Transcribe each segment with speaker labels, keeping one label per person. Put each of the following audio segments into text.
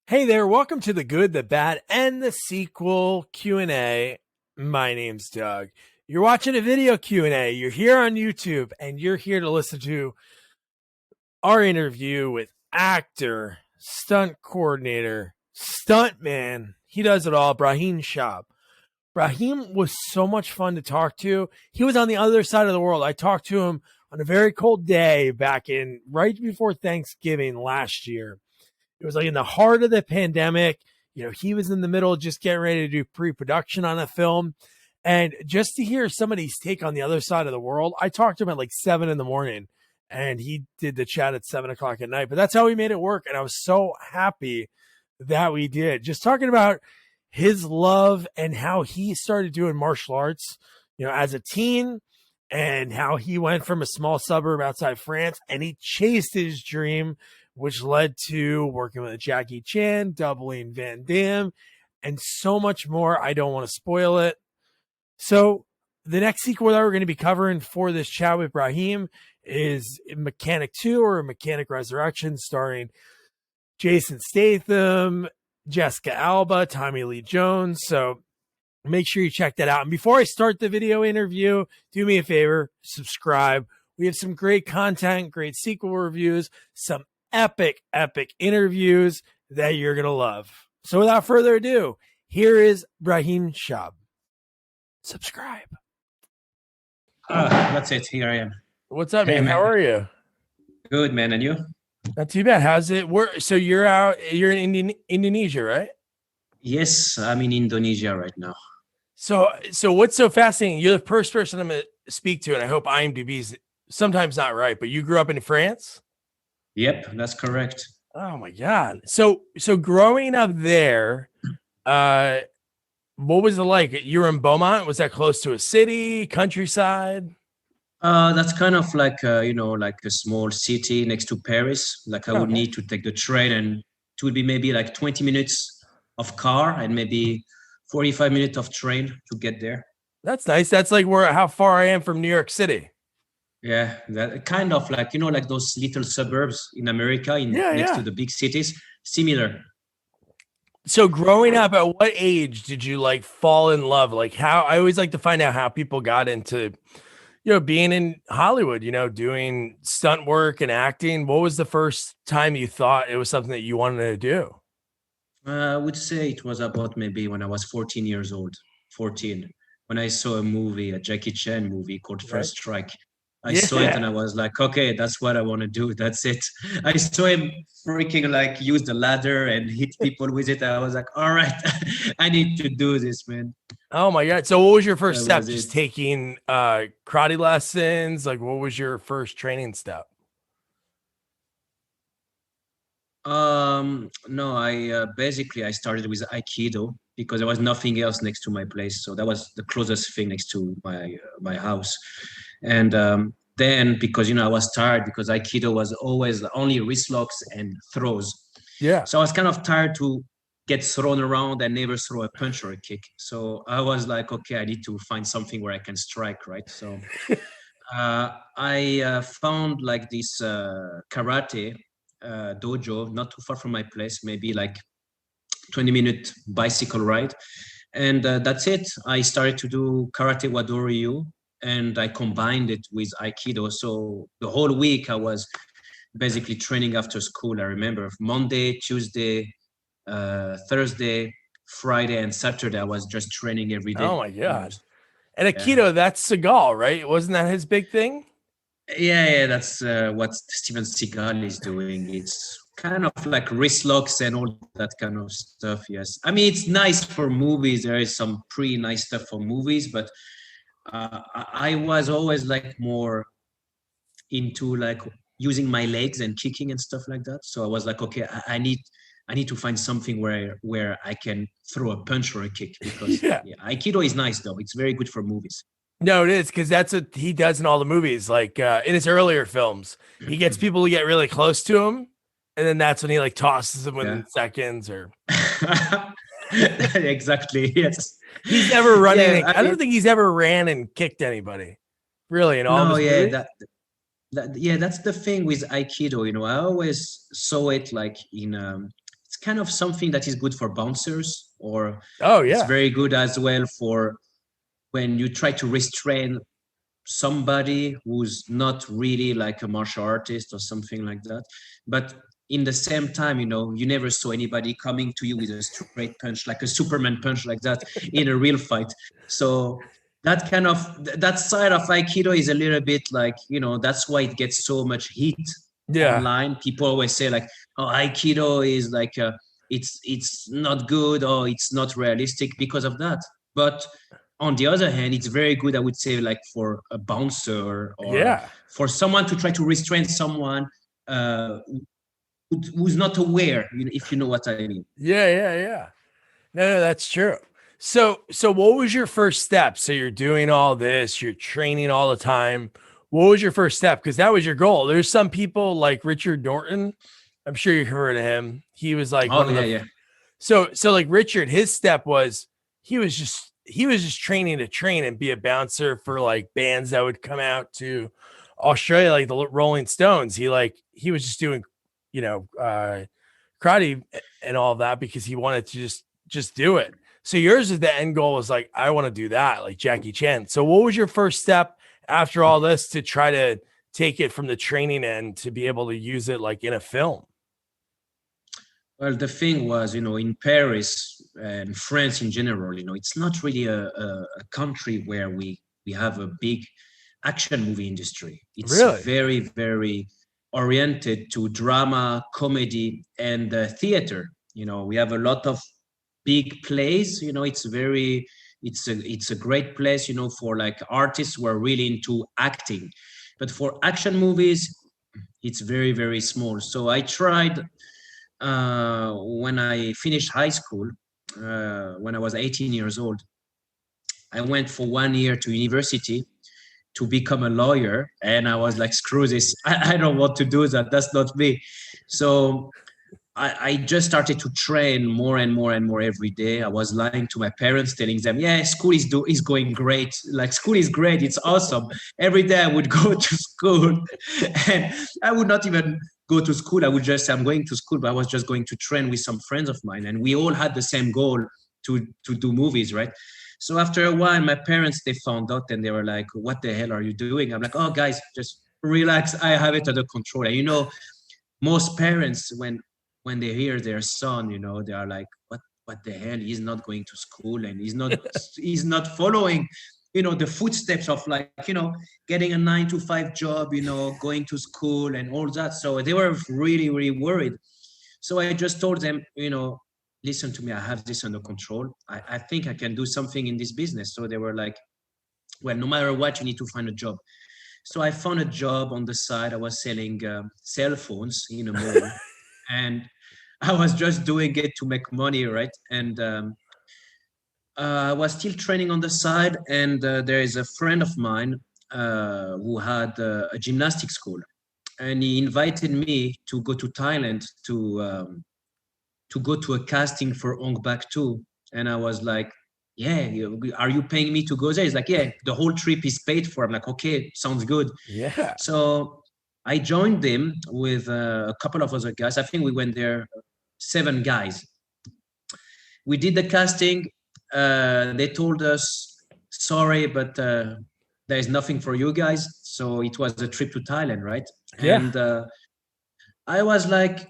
Speaker 1: Hey there, welcome to the good, the bad, and the sequel Q&A. My name's Doug. You're watching a video Q&A. You're here on YouTube, and you're here to listen to our interview with actor, stunt coordinator, stuntman. He does it all, Brahim Chab. Brahim was so much fun to talk to. He was on the other side of the world. I talked to him on a very cold day back in right before Thanksgiving last year. It was like in the heart of the pandemic. You know, he was in the middle of just getting ready to do pre-production on a film. And just to hear somebody's take on the other side of the world, I talked to him at like 7 a.m. and he did the chat at 7 o'clock at night. But that's how we made it work. And I was so happy that we did. Just talking about his love and how he started doing martial arts, you know, as a teen, and how he went from a small suburb outside France and he chased his dream, which led to working with Jackie Chan, doubling Van Damme, and so much more. I don't want to spoil it. So the next sequel that we're going to be covering for this chat with Brahim is Mechanic 2 or Mechanic Resurrection, starring Jason Statham, Jessica Alba, Tommy Lee Jones. So make sure you check that out. And before I start the video interview, do me a favor, subscribe. We have some great content, great sequel reviews, some epic interviews that you're going to love. So without further ado, here is Brahim Chab. Subscribe.
Speaker 2: That's it. Here I am.
Speaker 1: What's up,
Speaker 2: Hey,
Speaker 1: man?
Speaker 2: man.
Speaker 1: How are you?
Speaker 2: Good, man. And you?
Speaker 1: Not too bad. How's it work? So you're in Indonesia, right?
Speaker 2: Yes, I'm in Indonesia right now.
Speaker 1: So what's so fascinating? You're the first person I'm going to speak to, and I hope IMDb's sometimes not right, but you grew up in France?
Speaker 2: Yep, that's correct.
Speaker 1: Oh my God. So growing up there, what was it like? You were in Beaumont. Was that close to a city, countryside?
Speaker 2: That's kind of like like a small city next to Paris. Like I would need to take the train, and it would be maybe like 20 minutes of car and maybe 45 minutes of train to get there.
Speaker 1: That's nice. That's like how far I am from New York City.
Speaker 2: Yeah, that kind of like like those little suburbs in America next to the big cities. Similar.
Speaker 1: So growing up, at what age did you like fall in love? Like how I always like to find out how people got into, being in Hollywood, doing stunt work and acting. What was the first time you thought it was something that you wanted to do?
Speaker 2: I would say it was about maybe when I was 14 years old, 14, when I saw a movie, a Jackie Chan movie called First Strike. I saw it and I was like, okay, that's what I want to do. That's it. I saw him freaking like use the ladder and hit people with it. I was like, all right, I need to do this, man.
Speaker 1: Oh my God. So what was your first step?
Speaker 2: was
Speaker 1: Just
Speaker 2: it.
Speaker 1: taking karate lessons? Like what was your first training step?
Speaker 2: No, I basically I started with Aikido because there was nothing else next to my place. So that was the closest thing next to my house. And then because I was tired because Aikido was always only wrist locks and throws.
Speaker 1: Yeah.
Speaker 2: So I was kind of tired to get thrown around and never throw a punch or a kick. So I was like, okay, I need to find something where I can strike, right? So I found like this karate dojo not too far from my place, maybe like 20-minute bicycle ride. And that's it. I started to do karate Wado-ryu and I combined it with Aikido. So the whole week I was basically training after school. I remember Monday, Tuesday, Thursday, Friday, and Saturday. I was just training every day.
Speaker 1: Oh my God. And Aikido, that's Seagal, right? Wasn't that his big thing?
Speaker 2: Yeah, that's what Steven Seagal is doing. It's kind of like wrist locks and all that kind of stuff. Yes, I mean it's nice for movies. There is some pretty nice stuff for movies, but I was always like more into like using my legs and kicking and stuff like that. So I was like, okay, I need to find something where I can throw a punch or a kick because Aikido is nice though. It's very good for movies.
Speaker 1: No, it is because that's what he does in all the movies. Like in his earlier films, he gets people to get really close to him, and then that's when he like tosses them within seconds. Or
Speaker 2: exactly, yes.
Speaker 1: He's never running. I don't think he's ever ran and kicked anybody, really. In all of his movies.
Speaker 2: That's the thing with Aikido. I always saw it like in it's kind of something that is good for bouncers, or
Speaker 1: Oh
Speaker 2: it's
Speaker 1: yeah.
Speaker 2: very good as well for when you try to restrain somebody who's not really like a martial artist or something like that. But in the same time, you never saw anybody coming to you with a straight punch, like a Superman punch like that in a real fight. So that side of Aikido is a little bit like, that's why it gets so much heat
Speaker 1: Yeah.
Speaker 2: online. People always say like, oh, Aikido is like, it's not good, or it's not realistic because of that. But on the other hand, it's very good, I would say, like for a bouncer or
Speaker 1: Yeah.
Speaker 2: for someone to try to restrain someone uh, who's not aware, if you know what I mean.
Speaker 1: Yeah. Yeah. Yeah. No, that's true. So what was your first step? So you're doing all this, you're training all the time. What was your first step? Because that was your goal. There's some people like Richard Norton. I'm sure you've heard of him. He was like one
Speaker 2: Oh
Speaker 1: of
Speaker 2: yeah,
Speaker 1: the
Speaker 2: yeah.
Speaker 1: so like Richard, his step was he was just training to train and be a bouncer for like bands that would come out to Australia, like the Rolling Stones. He was just doing, you know, karate and all that because he wanted to just do it. So yours is the end goal was like, I want to do that, like Jackie Chan. So what was your first step after all this to try to take it from the training end to be able to use it like in a film?
Speaker 2: Well, the thing was, in Paris and France in general, it's not really a country where we have a big action movie industry. It's
Speaker 1: Really?
Speaker 2: very, very oriented to drama, comedy, and theater. We have a lot of big plays. It's a great place, for like artists who are really into acting. But for action movies, it's very, very small. So I tried when I finished high school, when I was 18 years old. I went for 1 year to university to become a lawyer, and I was like, screw this. I don't want to do that. That's not me. So I just started to train more and more and more every day. I was lying to my parents, telling them, "Yeah, school is going great. Like school is great. It's awesome." Every day I would go to school, and I would not even go to school. I would just say I'm going to school, but I was just going to train with some friends of mine, and we all had the same goal to do movies, right? So after a while, my parents they found out, and they were like, "What the hell are you doing?" I'm like, "Oh, guys, just relax. I have it under control." And most parents when they hear their son, they are like, what the hell? He's not going to school, and he's not following, the footsteps of like, getting a 9 to 5 job, going to school and all that. So they were really, really worried. So I just told them, listen to me, I have this under control. I think I can do something in this business. So they were like, well, no matter what, you need to find a job. So I found a job on the side. I was selling cell phones in a mall, and I was just doing it to make money, right? And I was still training on the side. And there is a friend of mine who had a gymnastics school, and he invited me to go to Thailand to go to a casting for Ong Bak 2. And I was like, yeah, are you paying me to go there? He's like, yeah, the whole trip is paid for. I'm like, okay, sounds good.
Speaker 1: Yeah.
Speaker 2: So I joined them with a couple of other guys. I think we went there 7 guys. We did the casting. They told us, sorry, but there is nothing for you guys. So it was a trip to Thailand, right?
Speaker 1: Yeah.
Speaker 2: And I was like,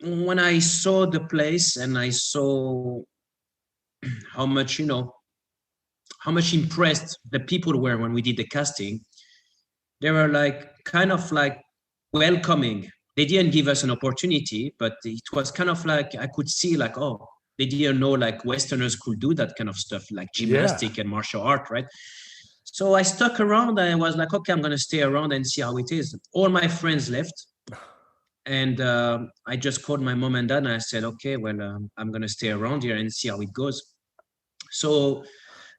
Speaker 2: when I saw the place and I saw how much, how much impressed the people were when we did the casting, they were like kind of like welcoming. They didn't give us an opportunity, but it was kind of like I could see like, oh, they didn't know like Westerners could do that kind of stuff, like
Speaker 1: Yeah.
Speaker 2: gymnastic and martial art, right? So I stuck around and I was like, okay, I'm gonna stay around and see how it is. All my friends left, and I just called my mom and dad and I said, okay, well, I'm gonna stay around here and see how it goes. So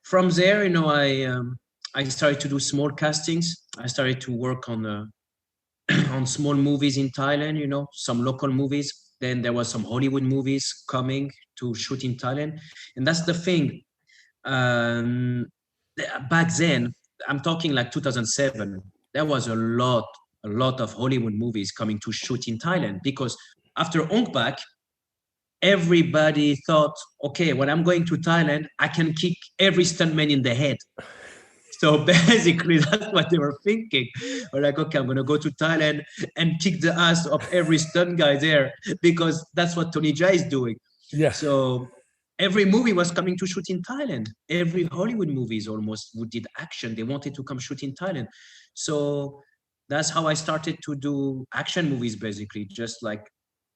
Speaker 2: from there, I started to do small castings. I started to work on on small movies in Thailand, some local movies. Then there was some Hollywood movies coming to shoot in Thailand. And that's the thing. Um, Back then, I'm talking like 2007, there was a lot of Hollywood movies coming to shoot in Thailand because after Ong Bak, everybody thought, okay, when I'm going to Thailand, I can kick every stuntman in the head. So basically, that's what they were thinking. We're like, okay, I'm gonna go to Thailand and kick the ass of every stunt guy there because that's what Tony Jaa is doing.
Speaker 1: Yeah.
Speaker 2: So every movie was coming to shoot in Thailand. Every Hollywood movies almost who did action, they wanted to come shoot in Thailand. So that's how I started to do action movies, basically. Just like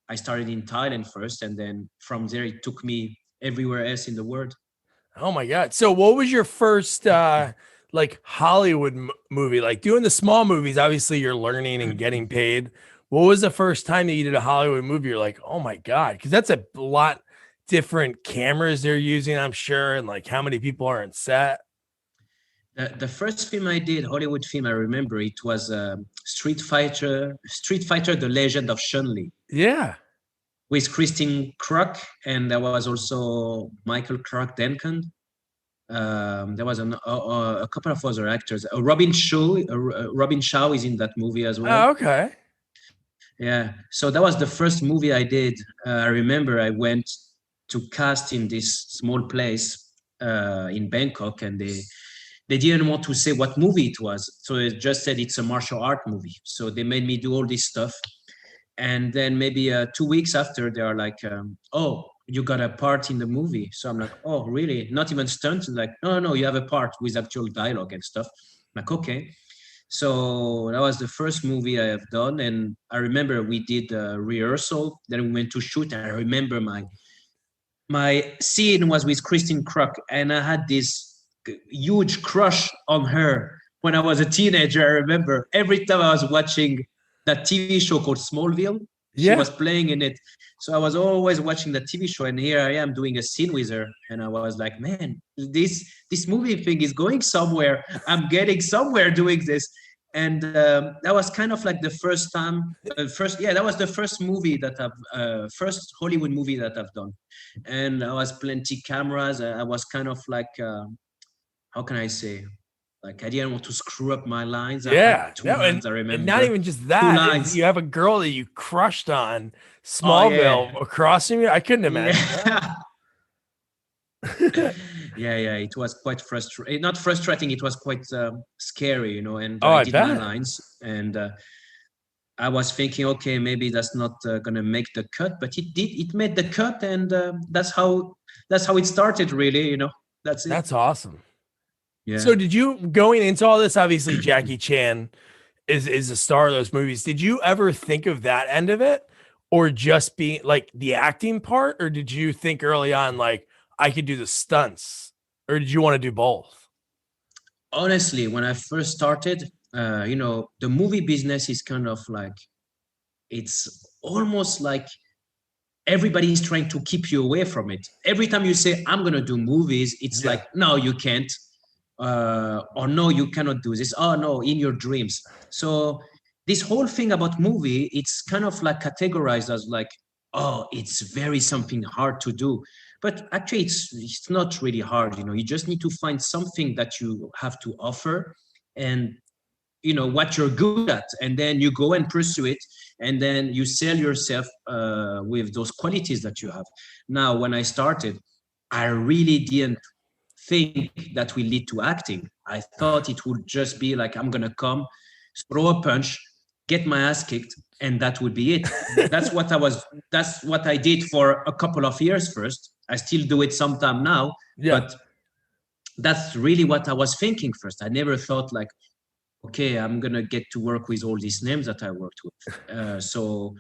Speaker 2: I started in Thailand first, and then from there it took me everywhere else in the world.
Speaker 1: Oh my God. So what was your first like Hollywood movie? Like doing the small movies, obviously you're learning and getting paid. What was the first time that you did a Hollywood movie? You're like, oh my God, because that's a lot different cameras they're using, I'm sure, and like how many people are on set.
Speaker 2: The first film I did, Hollywood film, I remember it was Street Fighter: The Legend of Chun-Li
Speaker 1: Yeah.
Speaker 2: with Christine Kruk, and there was also Michael Clark Duncan. There was a couple of other actors. Robin Shaw is in that movie as well.
Speaker 1: Oh, okay.
Speaker 2: Yeah, so that was the first movie I did. I remember I went to cast in this small place in Bangkok, and they didn't want to say what movie it was, so they just said it's a martial art movie. So they made me do all this stuff, and then maybe 2 weeks after, they are like, "Oh, you got a part in the movie." So I'm like, "Oh, really? Not even stunts?" Like, "No, no, you have a part with actual dialogue and stuff." I'm like, okay. So that was the first movie I have done, and I remember we did a rehearsal. Then we went to shoot. And I remember my scene was with Christine Kruk, and I had this huge crush on her when I was a teenager. I remember every time I was watching that TV show called Smallville, she
Speaker 1: Yeah.
Speaker 2: was playing in it. So I was always watching the TV show, and here I am doing a scene with her, and I was like, man, this movie thing is going somewhere. I'm getting somewhere doing this. And that was kind of like the first time, that was the first movie that first Hollywood movie that I've done. And I was plenty cameras. I was kind of like, how can I say? Like I didn't want to screw up my lines. I had
Speaker 1: Yeah.
Speaker 2: two
Speaker 1: No,
Speaker 2: lines, I
Speaker 1: and not
Speaker 2: remember.
Speaker 1: even just
Speaker 2: Two
Speaker 1: that is
Speaker 2: lines.
Speaker 1: you have a girl that you crushed on
Speaker 2: Oh yeah.
Speaker 1: Smallville across from you. I couldn't imagine
Speaker 2: Yeah.
Speaker 1: that.
Speaker 2: Yeah. It was quite frustrating. Not frustrating. It was quite scary, And
Speaker 1: Oh,
Speaker 2: I
Speaker 1: I
Speaker 2: did my
Speaker 1: bet.
Speaker 2: lines, and I was thinking, okay, maybe that's not gonna make the cut, but it did. It made the cut, and that's how it started, really. That's it.
Speaker 1: That's awesome.
Speaker 2: Yeah.
Speaker 1: So did you going into all this, obviously Jackie Chan is a star of those movies. Did you ever think of that end of it? Or just being like the acting part? Or did you think early on like I could do the stunts? Or did you want to do both?
Speaker 2: Honestly, when I first started, the movie business is kind of like it's almost like everybody is trying to keep you away from it. Every time you say I'm gonna do movies, it's
Speaker 1: Yeah.
Speaker 2: like no, you can't, or no, you cannot do this. Oh no, in your dreams. So this whole thing about movie, it's kind of like categorized as like, oh, it's very something hard to do. But actually, it's not really hard. You just need to find something that you have to offer, and what you're good at, and then you go and pursue it, and then you sell yourself with those qualities that you have. Now when I started, I really didn't think that will lead to acting. I thought it would just be like I'm gonna come, throw a punch, get my ass kicked, and that would be it. That's what I did for a couple of years first. I still do it sometime now,
Speaker 1: Yeah.
Speaker 2: but that's really what I was thinking first. I never thought like, okay, I'm gonna get to work with all these names that I worked with. So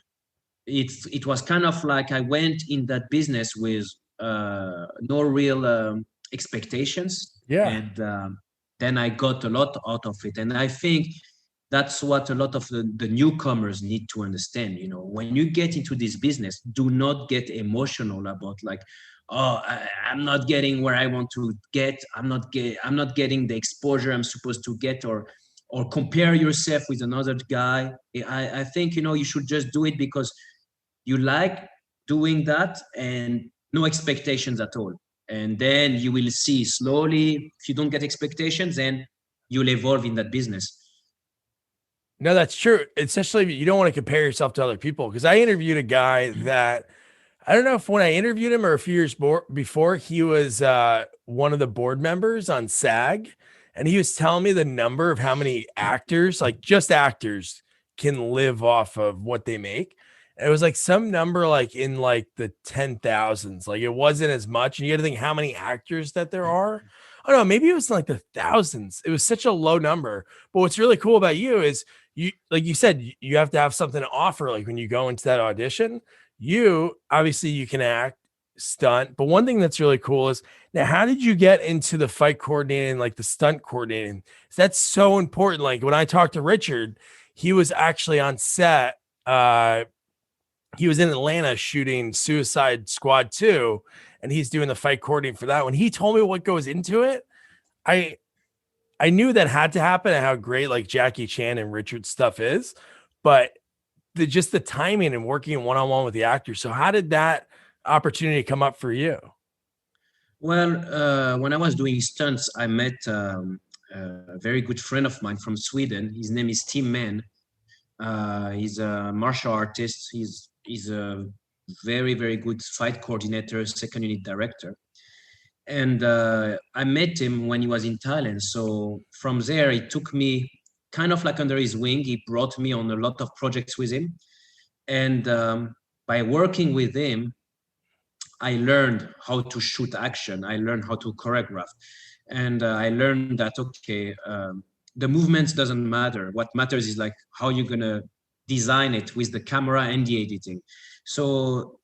Speaker 2: it was kind of like I went in that business with no real expectations,
Speaker 1: Yeah.
Speaker 2: and then I got a lot out of it. And I think that's what a lot of the newcomers need to understand. When you get into this business, do not get emotional about like, oh, I'm not getting where I want to get. I'm not getting the exposure I'm supposed to get, or compare yourself with another guy. I think you should just do it because you like doing that, and no expectations at all. And then you will see slowly, if you don't get expectations, then you'll evolve in that business.
Speaker 1: No, that's true. Especially if you don't want to compare yourself to other people. Because I interviewed a guy that I don't know if when I interviewed him or a few years before, he was one of the board members on SAG, and he was telling me the number of how many actors, like just actors, can live off of what they make. And it was like some number like in like the 10,000s. Like it wasn't as much. And you got to think how many actors that there are. Oh no, maybe it was like the thousands. It was such a low number. But what's really cool about you is you, like you said, you have to have something to offer. Like when you go into that audition, you obviously you can act, stunt, but one thing that's really cool is now how did you get into the fight coordinating, like the stunt coordinating? That's so important. Like when I talked to Richard, he was actually on set. He was in Atlanta shooting Suicide Squad 2, and he's doing the fight coordinating for that. When he told me what goes into it, I I knew that had to happen and how great like Jackie Chan and Richard stuff is, but just the timing and working one on one with the actors. So how did that opportunity come up for you?
Speaker 2: Well, when I was doing stunts, I met a very good friend of mine from Sweden. His name is Tim Man. He's a martial artist. He's a very good fight coordinator, second unit director. And I met him when he was in Thailand. So from there, he took me kind of like under his wing. He brought me on a lot of projects with him. And by working with him, I learned how to shoot action. I learned how to choreograph. And I learned that, okay, the movements doesn't matter. What matters is like how you're going to design it with the camera and the editing. So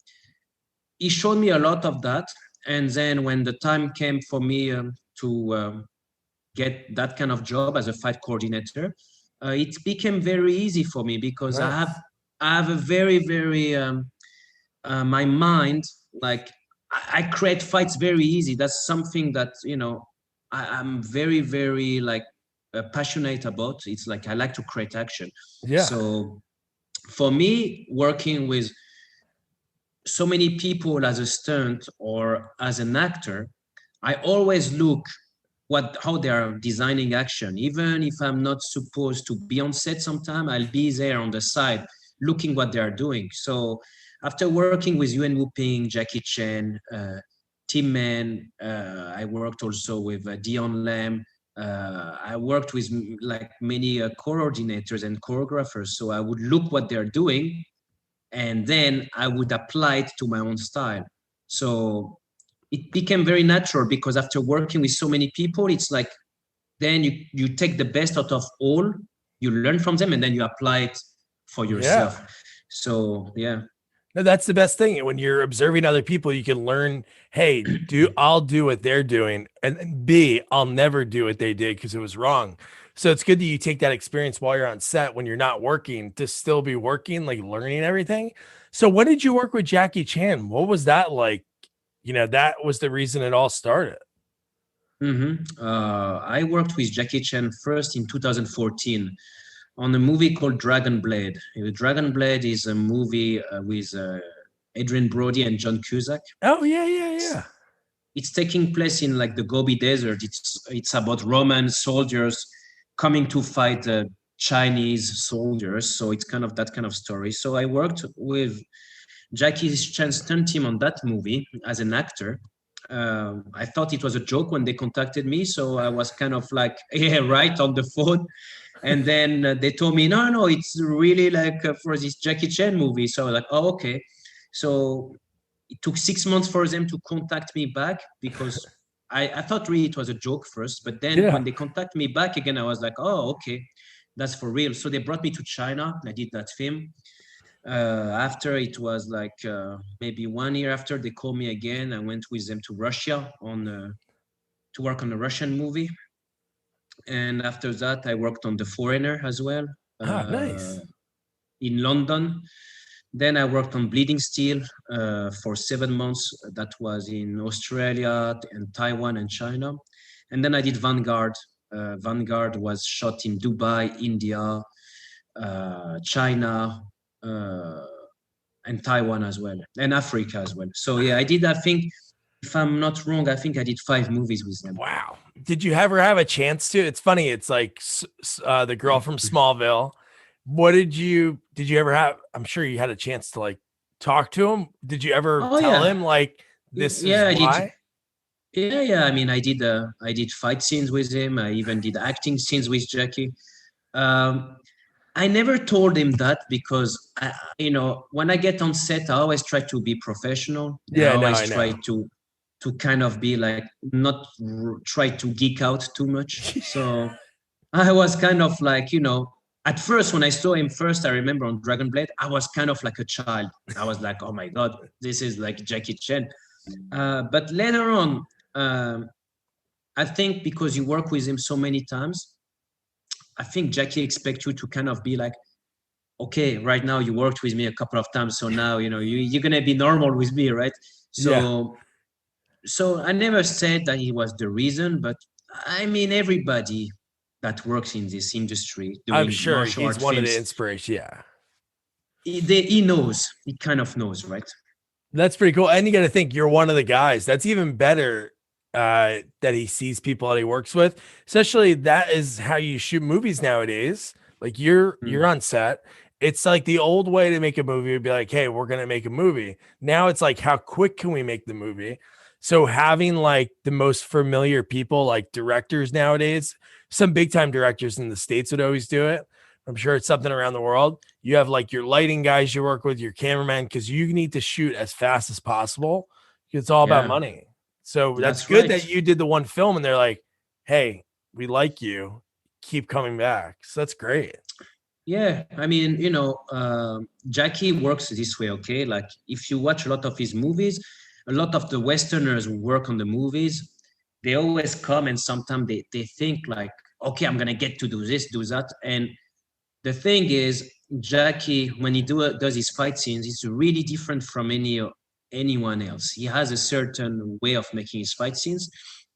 Speaker 2: he showed me a lot of that. And then when the time came for me to get that kind of job as a fight coordinator, it became very easy for me because
Speaker 1: Nice.
Speaker 2: I have a very my mind, like I create fights very easy. That's something that I'm very like passionate about. It's like I like to create action.
Speaker 1: Yeah.
Speaker 2: So for me, working with so many people as a stunt or as an actor, I always look how they are designing action. Even if I'm not supposed to be on set sometime, I'll be there on the side looking what they are doing. So after working with Yuen Woo-ping, Jackie Chan, Tim Man, I worked also with Dion Lam. I worked with like many coordinators and choreographers. So I would look what they're doing and then I would apply it to my own style. So it became very natural because after working with so many people, it's like then you take the best out of all, you learn from them, and then you apply it for
Speaker 1: Yeah.
Speaker 2: yourself. So yeah.
Speaker 1: No, that's the best thing. When you're observing other people, you can learn, hey, I'll do what they're doing. And B, I'll never do what they did because it was wrong. So it's good that you take that experience while you're on set when you're not working to still be working, like learning everything. So when did you work with Jackie Chan? What was that like? That was the reason it all started.
Speaker 2: I worked with Jackie Chan first in 2014 on a movie called Dragon Blade. Dragon Blade is a movie with Adrian Brody and John Cusack.
Speaker 1: Oh, yeah, yeah, yeah.
Speaker 2: It's taking place in like the Gobi Desert. It's about Roman soldiers coming to fight Chinese soldiers. So it's kind of that kind of story. So I worked with Jackie Chan's stunt team on that movie as an actor. I thought it was a joke when they contacted me, so I was kind of like, yeah, right on the phone. And then they told me, no, it's really like for this Jackie Chan movie. So I was like, oh, okay. So it took 6 months for them to contact me back because I thought really it was a joke first. But then
Speaker 1: Yeah.
Speaker 2: when they contact me back again, I was like, oh, okay, that's for real. So they brought me to China. I did that film. After it was like maybe 1 year after they called me again, I went with them to Russia to work on a Russian movie. And after that, I worked on The Foreigner as well
Speaker 1: Ah,
Speaker 2: uh,
Speaker 1: nice.
Speaker 2: in London. Then I worked on Bleeding Steel for 7 months. That was in Australia and Taiwan and China. And then I did Vanguard. Vanguard was shot in Dubai, India, China, uh, and Taiwan as well, and Africa as well. So yeah, I did. I think, if I'm not wrong, I think I did 5 movies with them.
Speaker 1: Wow. Did you ever have a chance to? It's funny. It's like the girl from Smallville. What did you ever have? I'm sure you had a chance to like talk to him? Did you ever
Speaker 2: Oh
Speaker 1: tell
Speaker 2: yeah,
Speaker 1: him like this is
Speaker 2: yeah, I did.
Speaker 1: why?
Speaker 2: Yeah. I mean, I did fight scenes with him. I even did acting scenes with Jackie. Um, I never told him that because when I get on set, I always try to be professional, and I
Speaker 1: Yeah, no,
Speaker 2: always
Speaker 1: I
Speaker 2: try
Speaker 1: know.
Speaker 2: to kind of be like not try to geek out too much. So I was kind of like, at first when I saw him first, I remember on Dragon Blade, I was kind of like a child. I was like, oh my god, this is like Jackie Chan. But later on, um, I think because you work with him so many times, I think Jackie expects you to kind of be like, okay, right now you worked with me a couple of times, so now you're gonna be normal with me, right?
Speaker 1: Yeah,
Speaker 2: So I never said that he was the reason, but I mean everybody that works in this industry
Speaker 1: I'm
Speaker 2: doing
Speaker 1: sure
Speaker 2: martial
Speaker 1: he's
Speaker 2: art
Speaker 1: one of the
Speaker 2: films,
Speaker 1: inspiration. Yeah.
Speaker 2: he knows, he kind of knows, right?
Speaker 1: That's pretty cool. And you got to think you're one of the guys. That's even better that he sees people that he works with. Especially that is how you shoot movies nowadays. Like you're
Speaker 2: Mm.
Speaker 1: on set. It's like the old way to make a movie would be like, hey, we're gonna make a movie. Now it's like, how quick can we make the movie? So having like the most familiar people, like directors nowadays, some big time directors in the States would always do it. I'm sure it's something around the world. You have like your lighting guys you work with, your cameraman, because you need to shoot as fast as possible. It's all about
Speaker 2: Yeah,
Speaker 1: money. So that's
Speaker 2: that's
Speaker 1: good
Speaker 2: right.
Speaker 1: that you did the one film and they're like, hey, we like you. Keep coming back. So that's great.
Speaker 2: Yeah, I mean, Jackie works this way, okay? Like, if you watch a lot of his movies, a lot of the Westerners who work on the movies, they always come and sometimes they think, like, okay, I'm gonna get to do this, do that. And the thing is, Jackie, when he does his fight scenes, it's really different from anyone else. He has a certain way of making his fight scenes,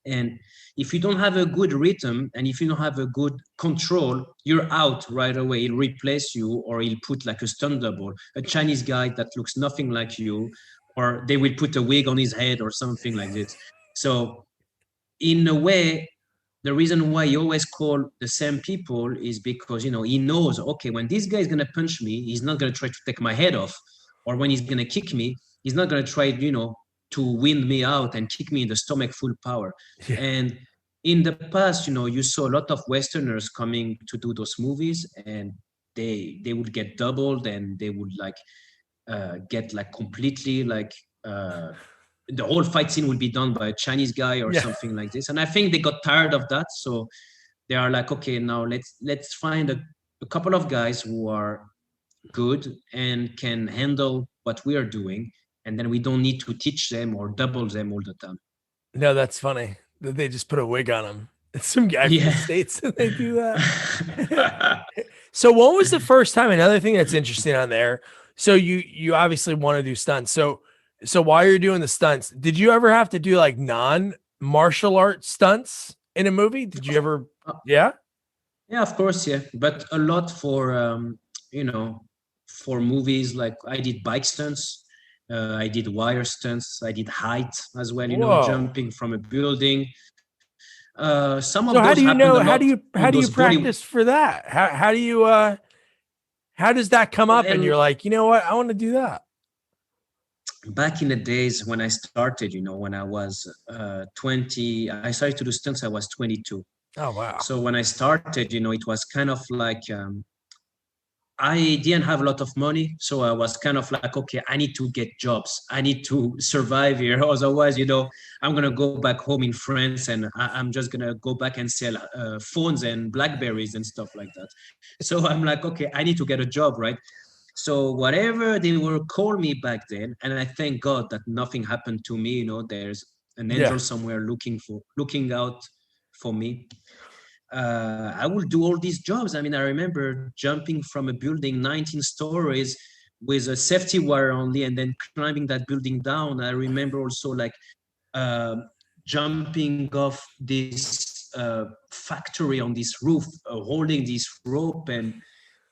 Speaker 2: and if you don't have a good rhythm and if you don't have a good control, you're out right away. He'll replace you, or he'll put like a stunt double, a Chinese guy that looks nothing like you, or they will put a wig on his head or something like this. So in a way, the reason why he always call the same people is because he knows, okay, when this guy is gonna punch me, he's not gonna try to take my head off, or when he's gonna kick me, he's not gonna try to wind me out and kick me in the stomach full power.
Speaker 1: Yeah.
Speaker 2: And in the past, you saw a lot of Westerners coming to do those movies, and they would get doubled, and they would like get like completely like the whole fight scene will be done by a Chinese guy or
Speaker 1: Yeah.
Speaker 2: something like this. And I think they got tired of that, so they are like, okay, now let's find a couple of guys who are good and can handle what we are doing, and then we don't need to teach them or double them all the time.
Speaker 1: No, that's funny. That they just put a wig on him. It's some guy from the
Speaker 2: Yeah.
Speaker 1: States and they do that. So when was the first time? Another thing that's interesting on there. So you obviously want to do stunts. So while you're doing the stunts, did you ever have to do like non-martial art stunts in a movie? Did you ever? Yeah.
Speaker 2: Yeah, of course, yeah. But a lot you know, for movies, like I did bike stunts, I did wire stunts, I did height as well,
Speaker 1: Whoa.
Speaker 2: jumping from a building. Some
Speaker 1: So
Speaker 2: of
Speaker 1: how
Speaker 2: those
Speaker 1: do you
Speaker 2: happened
Speaker 1: know?
Speaker 2: a lot
Speaker 1: How
Speaker 2: on
Speaker 1: do you
Speaker 2: those body.
Speaker 1: practice for that? How do you how does that come up and you're
Speaker 2: And
Speaker 1: like, you know what? I want to do that.
Speaker 2: back in the days when I started, when I was 20, I started to do stunts, I was 22.
Speaker 1: Oh wow.
Speaker 2: So when I started, it was kind of like I didn't have a lot of money, so I was kind of like, okay, I need to get jobs. I need to survive here. Otherwise, I'm gonna go back home in France, and I'm just gonna go back and sell phones and Blackberries and stuff like that. So I'm like, okay, I need to get a job, right? So whatever they were call me back then, and I thank God that nothing happened to me. There's an
Speaker 1: Yeah.
Speaker 2: angel somewhere looking out for me. I will do all these jobs. I mean, I remember jumping from a building 19 stories with a safety wire only, and then climbing that building down. I remember also like uh, jumping off this factory on this roof, holding this rope and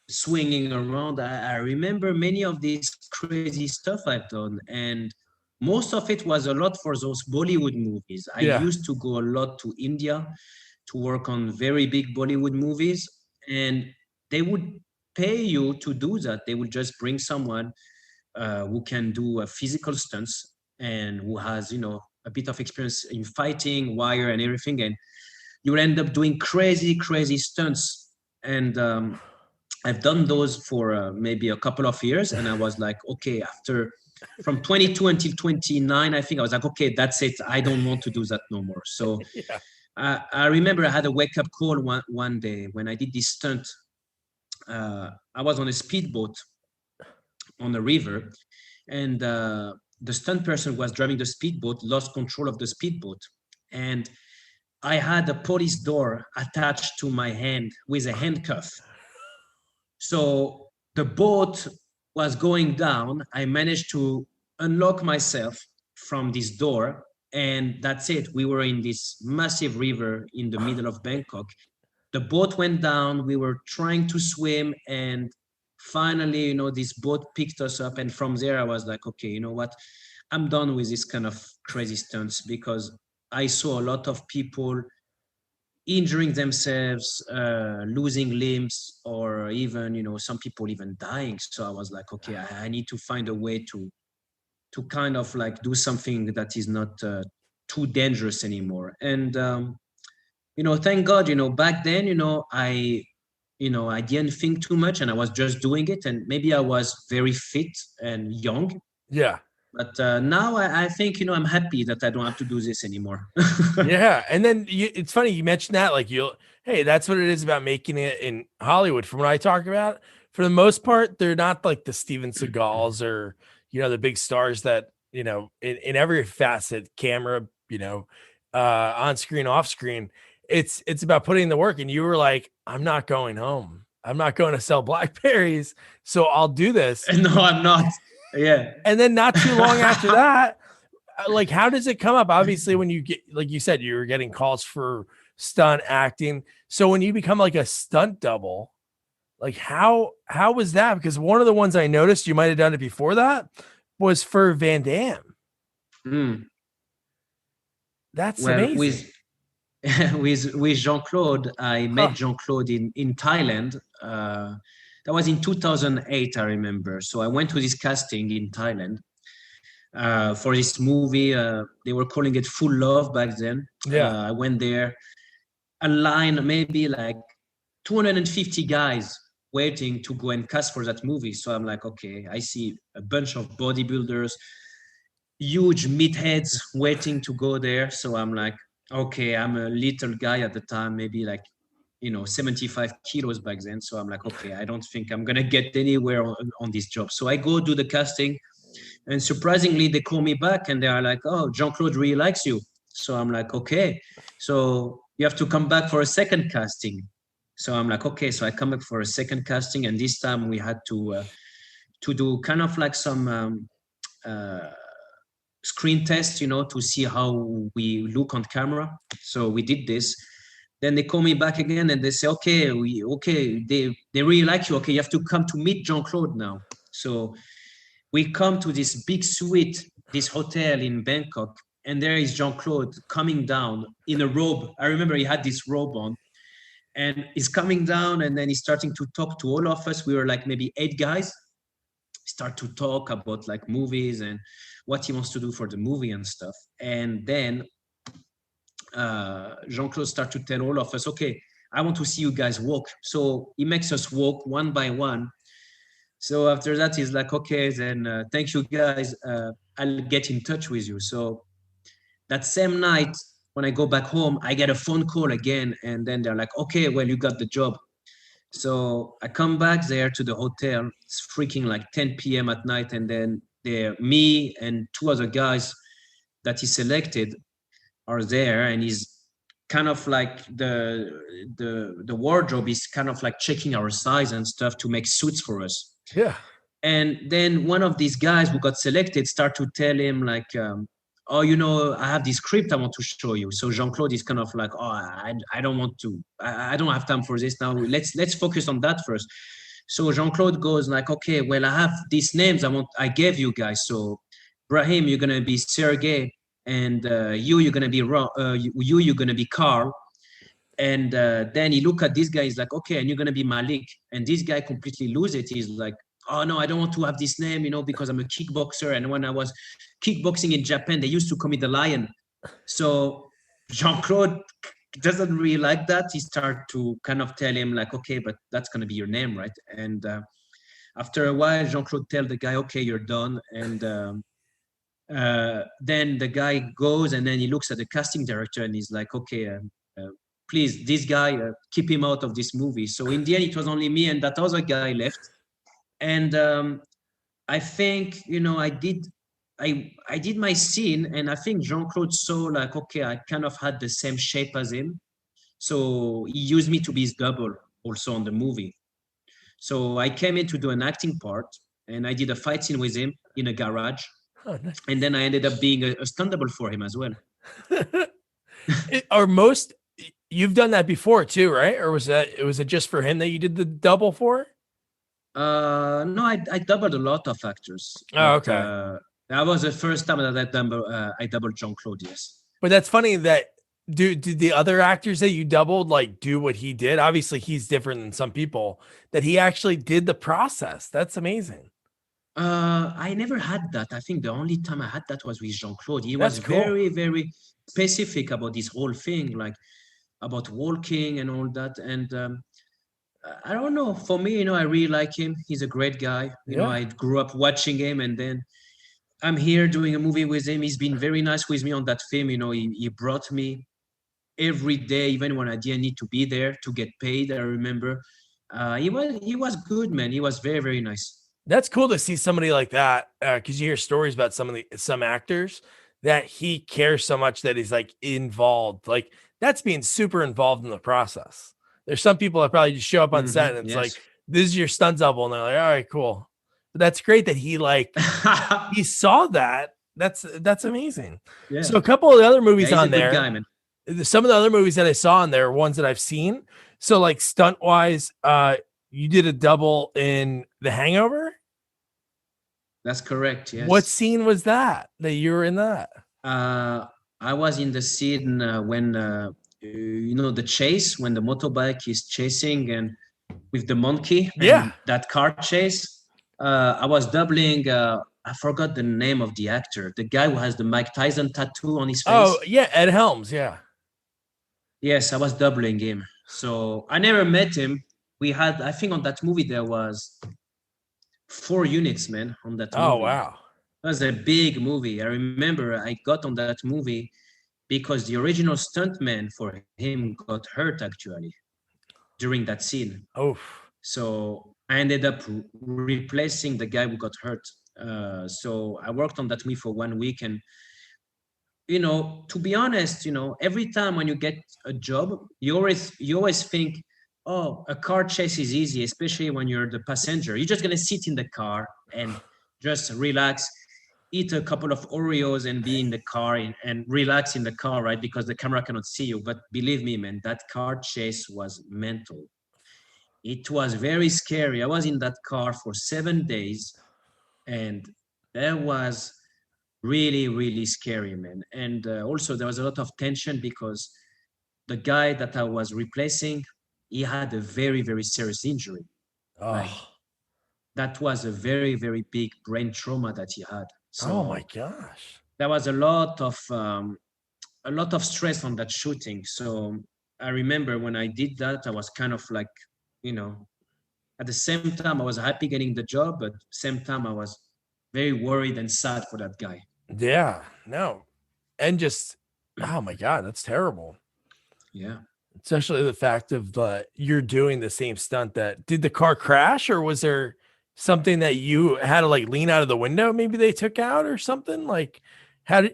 Speaker 2: swinging around. I remember many of these crazy stuff I've done, and most of it was a lot for those Bollywood movies. I
Speaker 1: Yeah.
Speaker 2: used to go a lot to India to work on very big Bollywood movies, and they would pay you to do that. They would just bring someone, who can do physical stunts and who has, a bit of experience in fighting, wire, and everything, and you will end up doing crazy stunts. And I've done those for maybe a couple of years, and I was like, okay, after from 22 until 29, I think I was like, okay, that's it. I don't want to do that no more. So
Speaker 1: Yeah.
Speaker 2: I remember I had a wake up call one day when I did this stunt. I was on a speedboat on the river, and the stunt person who was driving the speedboat lost control of the speedboat, and I had a police door attached to my hand with a handcuff. So the boat was going down. I managed to unlock myself from this door, and that's it. We were in this massive river in the middle of Bangkok. The boat went down. We were trying to swim, and finally, this boat picked us up. And from there, I was like, okay, you know what? I'm done with this kind of crazy stunts, because I saw a lot of people injuring themselves, losing limbs, or even, some people even dying. So I was like, okay, I need to find a way to kind of like do something that is not too dangerous anymore. And thank God, back then, I didn't think too much, and I was just doing it, and maybe I was very fit and young.
Speaker 1: Yeah.
Speaker 2: But now I think, I'm happy that I don't have to do this anymore.
Speaker 1: Yeah. And then it's funny you mentioned that, like, hey, that's what it is about making it in Hollywood. From what I talk about, for the most part, they're not like the Steven Seagals or, the big stars that, in every facet, camera, on screen, off screen, it's about putting in the work. And you were like, I'm not going home. I'm not going to sell Blackberries. So I'll do this.
Speaker 2: No, I'm not. Yeah.
Speaker 1: And then not too long after that, like, how does it come up? Obviously, when you get, like you said, you were getting calls for stunt acting. So when you become like a stunt double, like how was that? Because one of the ones I noticed you might have done it before that was for Van Damme.
Speaker 2: Mm.
Speaker 1: That's
Speaker 2: Well,
Speaker 1: amazing.
Speaker 2: with Jean-Claude, I met Jean-Claude in Thailand. That was in 2008, I remember. So I went to this casting in Thailand for this movie. They were calling it Full Love back then.
Speaker 1: Yeah.
Speaker 2: I went there, a line, maybe like 250 guys waiting to go and cast for that movie. So I'm like, okay, I see a bunch of bodybuilders, huge meatheads waiting to go there. So I'm like, okay, I'm a little guy at the time, maybe like, 75 kilos back then. So I'm like, okay, I don't think I'm going to get anywhere on this job. So I go do the casting, and surprisingly, they call me back and they are like, oh, Jean-Claude really likes you. So I'm like, okay, so you have to come back for a second casting. So I'm like, okay, so I come back for a second casting, and this time we had to do kind of like some screen test, to see how we look on camera. So we did this. Then they call me back again and they say, okay, they really like you. Okay, you have to come to meet Jean-Claude now. So we come to this big suite, this hotel in Bangkok, and there is Jean-Claude coming down in a robe. I remember he had this robe on, and he's coming down, and then he's starting to talk to all of us. We were like maybe 8 guys. Start to talk about like movies and what he wants to do for the movie and stuff. And then Jean-Claude starts to tell all of us, okay, I want to see you guys walk. So he makes us walk one by one. So after that, he's like, okay, then thank you guys. I'll get in touch with you. So that same night, when I go back home, I get a phone call again. And then they're like, okay, well, you got the job. So I come back there to the hotel. It's freaking like 10 p.m. at night. And then me and 2 other guys that he selected are there. And he's kind of like the wardrobe is kind of like checking our size and stuff to make suits for us.
Speaker 1: Yeah.
Speaker 2: And then one of these guys who got selected start to tell him like, oh, I have this script I want to show you. So Jean-Claude is kind of like, oh, I don't want to, I don't have time for this now. Let's focus on that first. So Jean-Claude goes like, okay, well, I have these names I gave you guys. So Brahim, you're going to be Sergey, and you're going to be you're going to be Carl. And then he look at this guy, he's like, okay, and you're going to be Malik. And this guy completely loses it. He's like, oh no, I don't want to have this name, because I'm a kickboxer. And when I was kickboxing in Japan, they used to call me the lion. So Jean-Claude doesn't really like that. He started to kind of tell him like, okay, but that's going to be your name, right? And after a while, Jean-Claude tell the guy, okay, you're done. And then the guy goes and then he looks at the casting director and he's like, okay, please, this guy, keep him out of this movie. So in the end, it was only me and that other guy left. And I think, I did my scene, and I think Jean-Claude saw like, okay, I kind of had the same shape as him. So he used me to be his double also on the movie. So I came in to do an acting part, and I did a fight scene with him in a garage.
Speaker 1: Oh, nice.
Speaker 2: And then I ended up being a stunt double for him as well.
Speaker 1: You've done that before too, right? Or was it just for him that you did the double for?
Speaker 2: No, I doubled a lot of actors.
Speaker 1: Oh, okay.
Speaker 2: That was the first time that I doubled Jean-Claude, yes.
Speaker 1: But that's funny that did the other actors that you doubled like do what he did? Obviously, he's different than some people. That he actually did the process. That's amazing.
Speaker 2: I never had that. I think the only time I had that was with Jean-Claude. He
Speaker 1: That's
Speaker 2: was
Speaker 1: cool.
Speaker 2: very, very specific about this whole thing, like about walking and all that. And I don't know. For me, I really like him. He's a great guy.
Speaker 1: Yeah.
Speaker 2: I grew up watching him, and then I'm here doing a movie with him. He's been very nice with me on that film. He brought me every day, even when I didn't need to be there to get paid. I remember. He was good, man. He was very, very nice.
Speaker 1: That's cool to see somebody like that because you hear stories about some actors that he cares so much that he's like involved. Like that's being super involved in the process. There's some people that probably just show up on set and it's like, this is your stunt double. And they're like, all right, cool. But that's great that he he saw that. That's amazing. Yeah. So a couple of the other movies on there, guy, man. Some of the other movies that I saw on there are ones that I've seen. So like stunt wise, you did a double in The Hangover.
Speaker 2: That's correct. Yes.
Speaker 1: What scene was that you were in that?
Speaker 2: I was in the scene when the chase, when the motorbike is chasing and with the monkey.
Speaker 1: Yeah.
Speaker 2: That car chase. I was doubling. I forgot the name of the actor. The guy who has the Mike Tyson tattoo on his face.
Speaker 1: Oh yeah, Ed Helms. Yeah.
Speaker 2: Yes, I was doubling him. So I never met him. We had, I think, on that movie there was 4 units, man, on that movie.
Speaker 1: Oh, wow.
Speaker 2: It was a big movie. I remember I got on that movie because the original stuntman for him got hurt, actually, during that scene.
Speaker 1: Oh.
Speaker 2: So I ended up replacing the guy who got hurt. So I worked on that movie for 1 week. And, to be honest, every time when you get a job, you always think, oh, a car chase is easy, especially when you're the passenger. You're just going to sit in the car and just relax, eat a couple of Oreos and be in the car and relax in the car, right? Because the camera cannot see you. But believe me, man, that car chase was mental. It was very scary. I was in that car for 7 days, and that was really, really scary, man. And also there was a lot of tension because the guy that I was replacing, he had a very, very serious injury.
Speaker 1: Oh.
Speaker 2: Like, that was a very, very big brain trauma that he had. So
Speaker 1: oh my gosh.
Speaker 2: There was a lot of stress on that shooting. So I remember when I did that, I was kind of like, at the same time I was happy getting the job, but at the same time I was very worried and sad for that guy.
Speaker 1: Yeah, no. And just, oh my God, that's terrible.
Speaker 2: Yeah.
Speaker 1: Especially the fact of you're doing the same stunt did the car crash, or was there something that you had to like lean out of the window? Maybe they took out or something like, I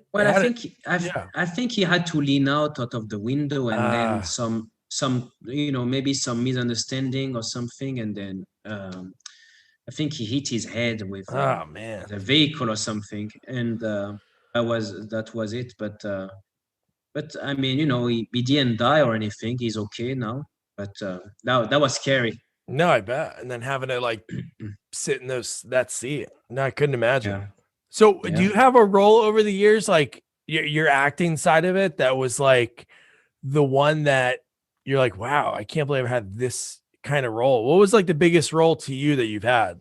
Speaker 2: think he had to lean out of the window and then some, maybe some misunderstanding or something. And then, I think he hit his head with the vehicle or something. And, that was it. But I mean, he didn't die or anything. He's okay now. But that was scary.
Speaker 1: No, I bet. And then having to like sit in that seat. No, I couldn't imagine. Yeah. So do you have a role over the years, like your acting side of it, that was like the one that you're like, wow, I can't believe I had this kind of role? What was like the biggest role to you that you've had?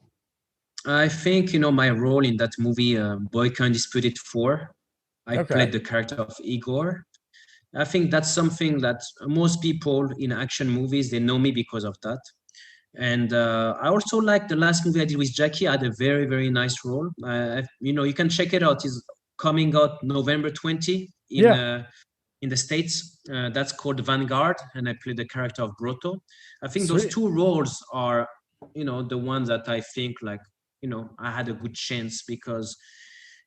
Speaker 2: I think my role in that movie, Boyka Undisputed 4. I
Speaker 1: Okay.
Speaker 2: played the character of Igor. I think that's something that most people in action movies, they know me because of that. And I also like the last movie I did with Jackie. I had a very, very nice role. You can check it out. It's coming out November 20
Speaker 1: Yeah.
Speaker 2: in the States. That's called Vanguard, and I played the character of Broto. I think those
Speaker 1: Sweet.
Speaker 2: two roles are, the ones that I think like, I had a good chance because,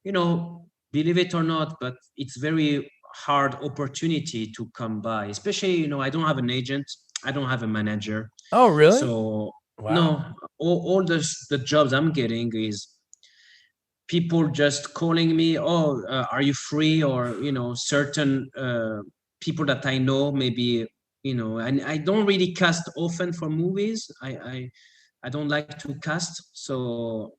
Speaker 2: believe it or not, but it's very hard opportunity to come by. Especially, I don't have an agent, I don't have a manager,
Speaker 1: Oh, really?
Speaker 2: so
Speaker 1: Wow.
Speaker 2: no, all the jobs I'm getting is people just calling me, oh, are you free? Or certain people that I know, maybe, and I don't really cast often for movies. I don't like to cast, so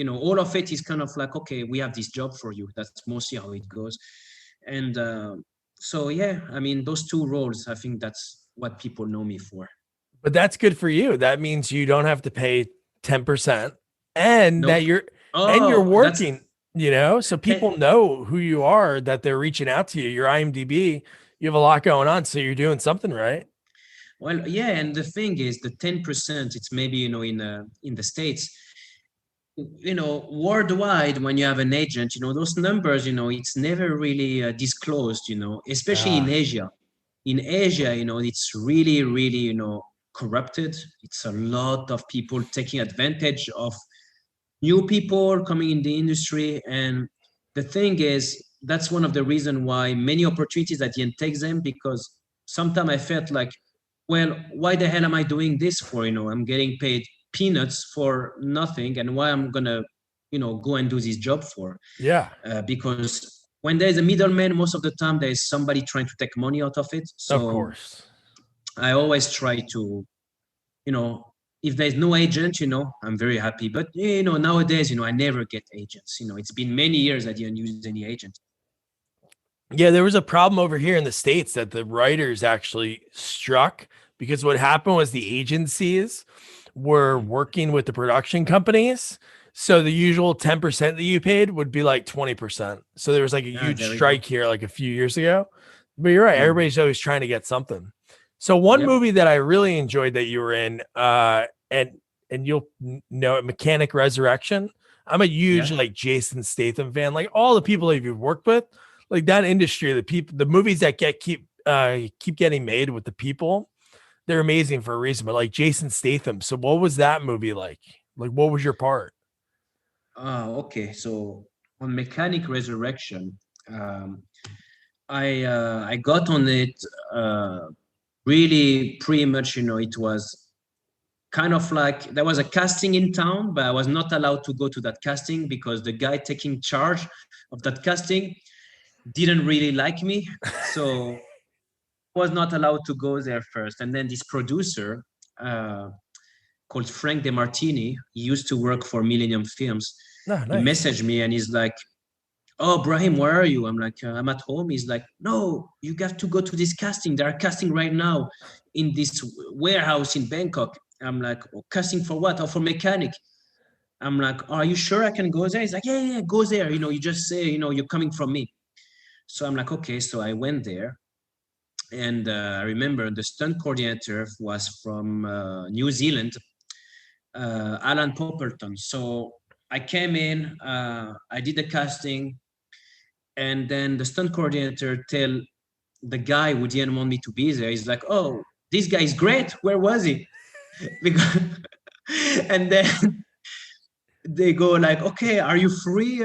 Speaker 2: all of it is kind of like, okay, we have this job for you. That's mostly how it goes. And so yeah, I mean, those two roles, I think that's what people know me for.
Speaker 1: But that's good for you. That means you don't have to pay 10% and that
Speaker 2: Nope.
Speaker 1: you're
Speaker 2: Oh, that's
Speaker 1: working, so people
Speaker 2: ten.
Speaker 1: know who you are, that they're reaching out to you. Your IMDb, you have a lot going on, so you're doing something right.
Speaker 2: Well, yeah, and the thing is, the 10%, it's maybe, in the States, worldwide, when you have an agent, those numbers, it's never really disclosed, especially in
Speaker 1: Ah,
Speaker 2: Asia. In Asia, it's really, really, corrupted. It's a lot of people taking advantage of new people coming in the industry. And the thing is, that's one of the reasons why many opportunities at the end takes them, because sometimes I felt like, well, why the hell am I doing this for? I'm getting paid peanuts for nothing, and why I'm gonna, go and do this job for?
Speaker 1: yeah,
Speaker 2: Because when there's a middleman, most of the time there's somebody trying to take money out of it.
Speaker 1: of
Speaker 2: So
Speaker 1: course.
Speaker 2: I always try to, you know, if there's no agent, I'm very happy. But nowadays, I never get agents. It's been many years I didn't use any agent.
Speaker 1: Yeah, there was a problem over here in the States that the writers actually struck because what happened was the agencies were working with the production companies. So the usual 10% that you paid would be like 20%. So there was like a
Speaker 2: Ah,
Speaker 1: huge
Speaker 2: there we go.
Speaker 1: strike here like a few years ago. But you're right,
Speaker 2: Mm.
Speaker 1: everybody's always trying to get something. So one
Speaker 2: Yep.
Speaker 1: movie that I really enjoyed that you were in, and you'll know it, Mechanic Resurrection. I'm a huge
Speaker 2: Yeah.
Speaker 1: like Jason Statham fan. Like all the people that you've worked with, like that industry, the movies that keep getting made with the people, they're amazing for a reason. But like Jason Statham, so what was that movie like? Like what was your part?
Speaker 2: Ah, okay. So on Mechanic Resurrection, um, I got on it really pretty much. It was kind of like there was a casting in town, but I was not allowed to go to that casting because the guy taking charge of that casting didn't really like me. So was not allowed to go there first. And then this producer uh, called Frank DeMartini, he used to work for Millennium Films.
Speaker 1: No,
Speaker 2: He
Speaker 1: nice.
Speaker 2: messaged me and he's like, "Oh, Brahim, where are you?" I'm like, "I'm at home." He's like, "No, you got to go to this casting. They are casting right now in this warehouse in Bangkok." I'm like, "Oh, casting for what? Oh, for mechanic." I'm like, "Are you sure I can go there?" He's like, "Yeah, yeah, go there. You just say, you're coming from me." So I'm like, "Okay." So I went there. And I remember the stunt coordinator was from New Zealand, Alan Popperton. So I came in, I did the casting, and then the stunt coordinator tell the guy who didn't want me to be there, he's like, "Oh, this guy is great. Where was he?" Because, and then they go like, "Okay, are you free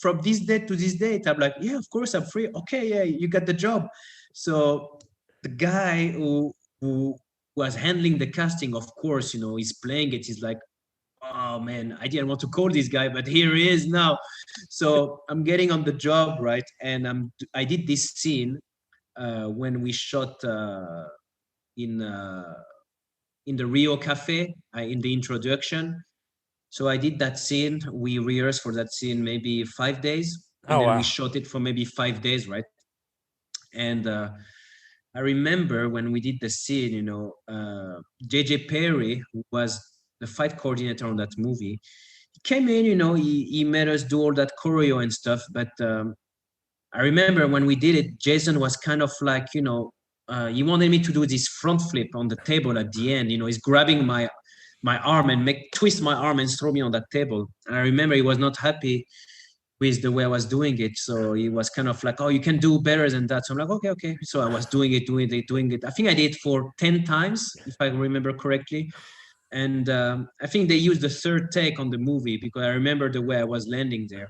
Speaker 2: from this date to this date?" I'm like, "Yeah, of course I'm free." "Okay, yeah, you got the job." So the guy who was handling the casting, of course, he's playing it. He's like, "Oh man, I didn't want to call this guy, but here he is now." So I'm getting on the job, right? And I did this scene when we shot in uh, in the Rio Cafe in the introduction. So I did that scene. We rehearsed for that scene maybe 5 days, and
Speaker 1: Oh
Speaker 2: then we
Speaker 1: wow.
Speaker 2: shot it for maybe 5 days, right? And I remember when we did the scene, JJ Perry, who was the fight coordinator on that movie, he came in, he made us do all that choreo and stuff. But I remember when we did it, Jason was kind of like, he wanted me to do this front flip on the table at the end. He's grabbing my arm and twist my arm and throw me on that table. And I remember he was not happy with the way I was doing it. So he was kind of like, oh, you can do better than that. So I'm like, okay. So I was doing it. I think I did it for 10 times, if I remember correctly. And I think they used the third take on the movie because I remember the way I was landing there.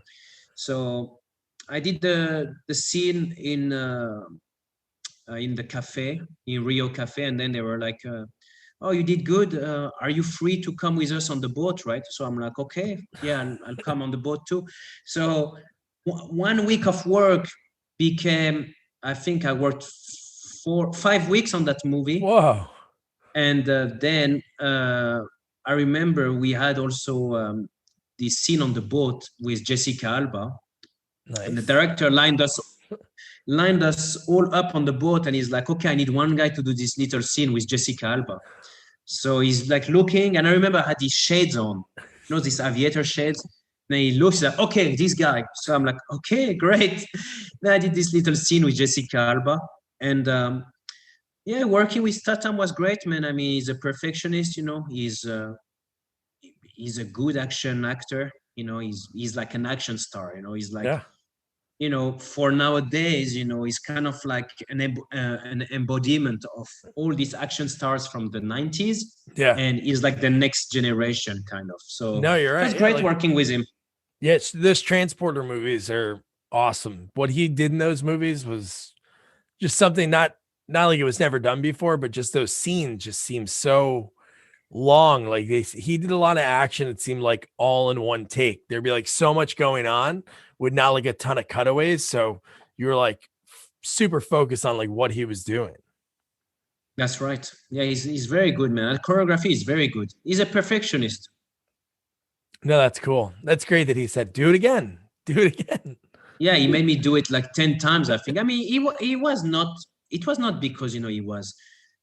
Speaker 2: So I did the scene in the cafe, in Rio Cafe, and then they were like, oh, you did good. Are you free to come with us on the boat, right? So I'm like, okay, yeah, I'll come on the boat too. So 1 week of work became, I think I worked 5 weeks on that movie.
Speaker 1: Whoa.
Speaker 2: And then I remember we had also this scene on the boat with Jessica Alba.
Speaker 1: Nice.
Speaker 2: And the director lined us all up on the boat, and he's like, okay, I need one guy to do this little scene with Jessica Alba. So he's like looking, and I remember I had these shades on, these aviator shades. Then he looks like, okay, this guy. So I'm like, okay, great. Then I did this little scene with Jessica Alba. And yeah, working with Statham was great, man. I mean, he's a perfectionist, he's a good action actor. He's like an action star, he's like, for nowadays, he's kind of like an embodiment of all these action stars from the 90s.
Speaker 1: Yeah.
Speaker 2: And he's like the next generation kind of. So
Speaker 1: no, you're right.
Speaker 2: It's great working with him.
Speaker 1: Yes, those Transporter movies are awesome. What he did in those movies was just something not like it was never done before, but just those scenes just seem so long. Like he did a lot of action. It seemed like all in one take. There'd be like so much going on with not like a ton of cutaways. So you were like super focused on like what he was doing.
Speaker 2: That's right. Yeah, he's very good, man. The choreography is very good. He's a perfectionist.
Speaker 1: No, that's cool. That's great that he said, do it again. Do it again.
Speaker 2: Yeah, he made me do it like 10 times, I think. I mean, he was not, it was not because, he was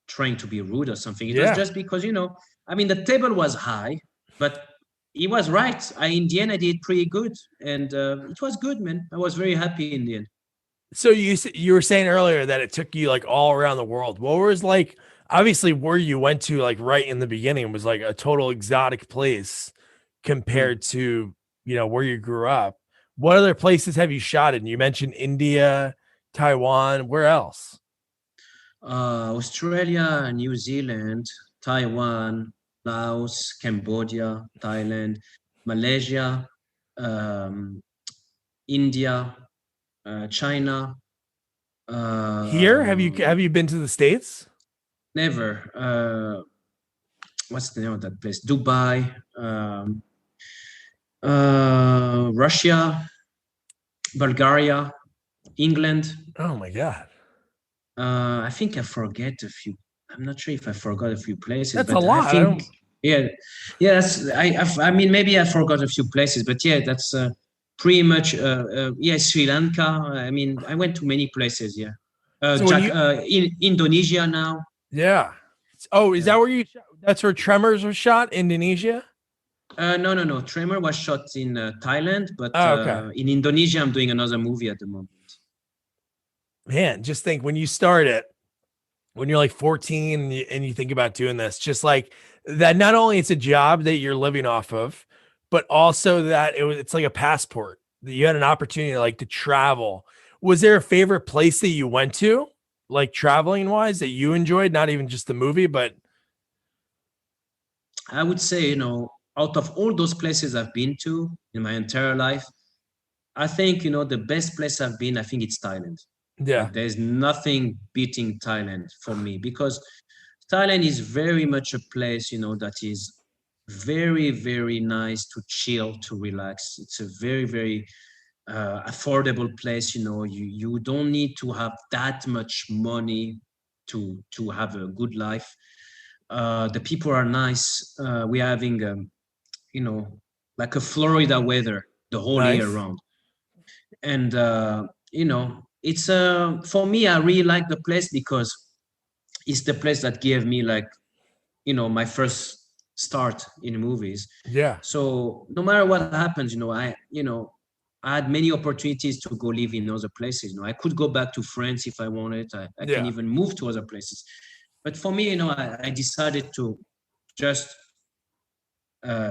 Speaker 2: trying to be rude or something. It was just because, I mean, the table was high, but he was right. In the end, I did pretty good. And it was good, man. I was very happy in the end.
Speaker 1: So you were saying earlier that it took you like all around the world. What was like, obviously where you went to like right in the beginning was like a total exotic place compared to, where you grew up. What other places have you shot in? You mentioned India, Taiwan, where else?
Speaker 2: Australia, New Zealand, Taiwan, Laos, Cambodia, Thailand, Malaysia, India, China.
Speaker 1: Here, have you been to the States?
Speaker 2: Never. What's the name of that place? Dubai, Russia, Bulgaria, England.
Speaker 1: Oh my God.
Speaker 2: I think I forget a few. I'm not sure if I forgot a few places.
Speaker 1: That's
Speaker 2: but
Speaker 1: a lot.
Speaker 2: I think, yeah. That's, I mean, maybe I forgot a few places, but yeah, that's pretty much, yeah, Sri Lanka. I mean, I went to many places, yeah. In Indonesia now.
Speaker 1: Yeah. Oh, is that where that's where Tremors was shot? Indonesia?
Speaker 2: No. Tremor was shot in Thailand, but in Indonesia, I'm doing another movie at the moment.
Speaker 1: Man, just think when you start it, when you're like 14 and you think about doing this, just like that, not only it's a job that you're living off of, but also that it's like a passport that you had an opportunity like to travel. Was there a favorite place that you went to, like traveling wise, that you enjoyed? Not even just the movie, but
Speaker 2: I would say, out of all those places I've been to in my entire life, I think, the best place I've been, I think it's Thailand.
Speaker 1: Yeah.
Speaker 2: Like, there's nothing beating Thailand for me, because Thailand is very much a place, that is very, very nice to chill, to relax. It's a very, very affordable place. You don't need to have that much money to have a good life. The people are nice. We're having, like a Florida weather the whole year round. And, it's for me, I really like the place because it's the place that gave me like, my first start in movies.
Speaker 1: Yeah.
Speaker 2: So no matter what happens, I had many opportunities to go live in other places. I could go back to France if I wanted. I can
Speaker 1: Yeah.
Speaker 2: even move to other places. But for me, I decided to just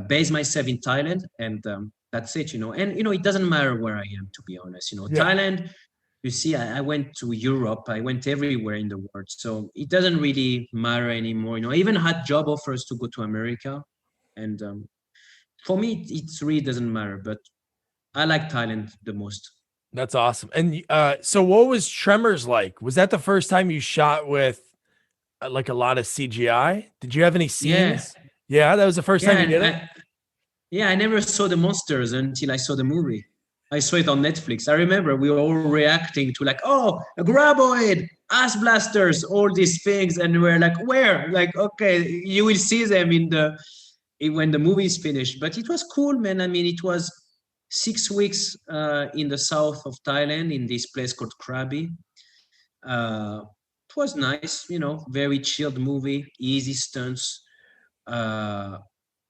Speaker 2: base myself in Thailand, and that's it. And it doesn't matter where I am, to be honest.
Speaker 1: Yeah.
Speaker 2: Thailand. You see, I went to Europe. I went everywhere in the world, so it doesn't really matter anymore. I even had job offers to go to America, and for me, it really doesn't matter. But I like Thailand the most.
Speaker 1: That's awesome. And so what was Tremors like? Was that the first time you shot with like a lot of CGI? Did you have any
Speaker 2: Yeah,
Speaker 1: scenes? Yeah, that was the first
Speaker 2: yeah,
Speaker 1: time you did
Speaker 2: and
Speaker 1: it?
Speaker 2: I never saw the monsters until I saw the movie. I saw it on Netflix. I remember we were all reacting to like, oh, a graboid, ass blasters, all these things, and we're like, where? Like, okay, you will see them when the movie is finished. But it was cool, man. I mean, it was 6 weeks in the south of Thailand in this place called Krabi. Uh, it was nice, very chilled movie, easy stunts. Uh,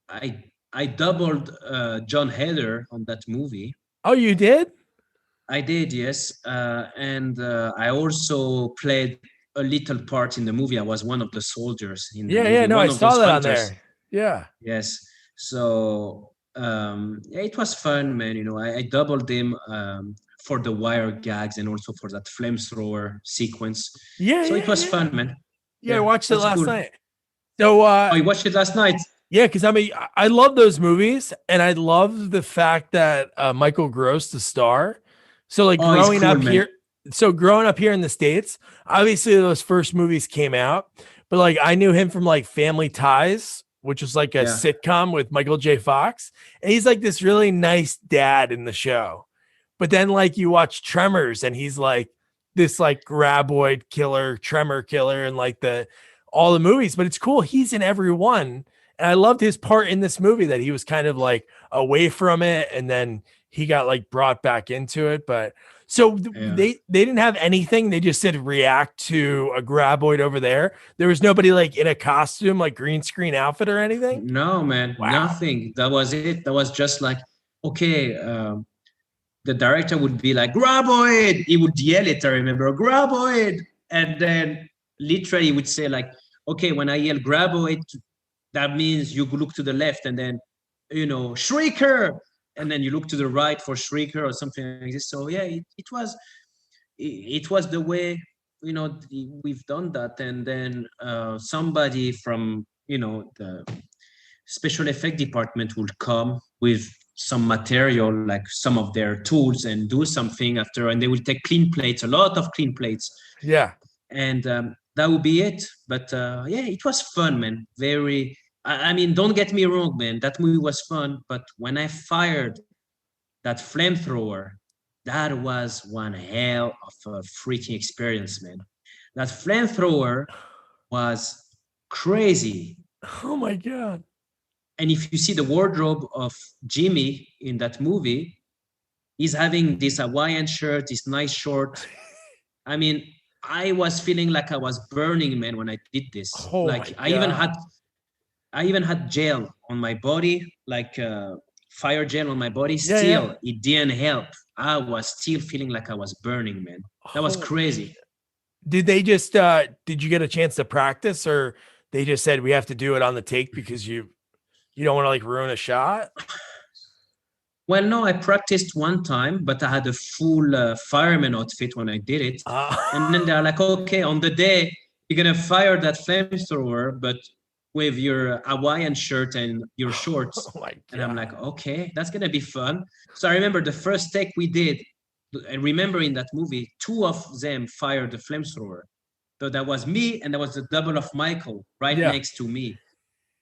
Speaker 2: I doubled John Heder on that movie.
Speaker 1: Oh, you did?
Speaker 2: I did, yes, and I also played a little part in the movie. I was one of the soldiers in the
Speaker 1: Yeah, yeah.
Speaker 2: movie,
Speaker 1: No, I
Speaker 2: one of
Speaker 1: saw
Speaker 2: those
Speaker 1: that on
Speaker 2: hunters.
Speaker 1: there. Yeah.
Speaker 2: Yes, so yeah, it was fun, man. I doubled him for the wire gags and also for that flamethrower sequence.
Speaker 1: Yeah,
Speaker 2: So it
Speaker 1: yeah,
Speaker 2: was
Speaker 1: yeah.
Speaker 2: fun, man.
Speaker 1: Yeah, I
Speaker 2: Yeah,
Speaker 1: watched it
Speaker 2: that's
Speaker 1: last
Speaker 2: cool.
Speaker 1: night. So
Speaker 2: Oh, you watched it last night?
Speaker 1: yeah, because I mean I love those movies and I love the fact that Michael Gross the star. So like
Speaker 2: Oh, it's cool, man.
Speaker 1: growing up here in the States, obviously those first movies came out, but like I knew him from like Family Ties, which was like a
Speaker 2: Yeah,
Speaker 1: sitcom with Michael J. Fox. And he's like this really nice dad in the show. But then like you watch Tremors and he's like this like graboid killer, tremor killer, and like the all the movies. But it's cool. He's in every one. And I loved his part in this movie that he was kind of like away from it and then he got like brought back into it. But so
Speaker 2: yeah.
Speaker 1: they didn't have anything. They just said react to a graboid over there. There was nobody like in a costume, like green screen outfit or anything.
Speaker 2: No, man,
Speaker 1: Wow.
Speaker 2: nothing. That was it. That was just like, okay, the director would be like, graboid. He would yell it, I remember, graboid. And then literally he would say like, okay, when I yell graboid, that means you look to the left and then, shrieker. And then you look to the right for shrieker or something like this. So yeah, it was the way, we've done that. And then somebody from, the special effect department would come with some material, like some of their tools, and do something after, and they will take clean plates, a lot of clean plates,
Speaker 1: Yeah.
Speaker 2: and that would be it. But yeah, it was fun, man. Very. I mean, don't get me wrong, man. That movie was fun, but when I fired that flamethrower, that was one hell of a freaking experience, man. That flamethrower was crazy.
Speaker 1: Oh my God.
Speaker 2: And if you see the wardrobe of Jimmy in that movie, he's having this Hawaiian shirt, this nice short. I mean, I was feeling like I was burning, man, when I did this.
Speaker 1: Oh
Speaker 2: Like
Speaker 1: my God.
Speaker 2: I even had gel on my body, like fire gel on my body.
Speaker 1: Yeah, yeah.
Speaker 2: Still, it didn't help. I was still feeling like I was burning, man. That was
Speaker 1: Holy
Speaker 2: crazy.
Speaker 1: shit. Did they just did you get a chance to practice or they just said we have to do it on the take because you don't want to like ruin a shot?
Speaker 2: Well, no, I practiced one time, but I had a full fireman outfit when I did it. And then they're like, okay, on the day, you're going to fire that flamethrower, but with your Hawaiian shirt and your shorts.
Speaker 1: Oh my
Speaker 2: And I'm like,
Speaker 1: God.
Speaker 2: okay, that's going to be fun. So I remember the first take we did, I remember in that movie, two of them fired the flamethrower. So that was me, and that was the double of Michael right
Speaker 1: Yeah.
Speaker 2: next to me.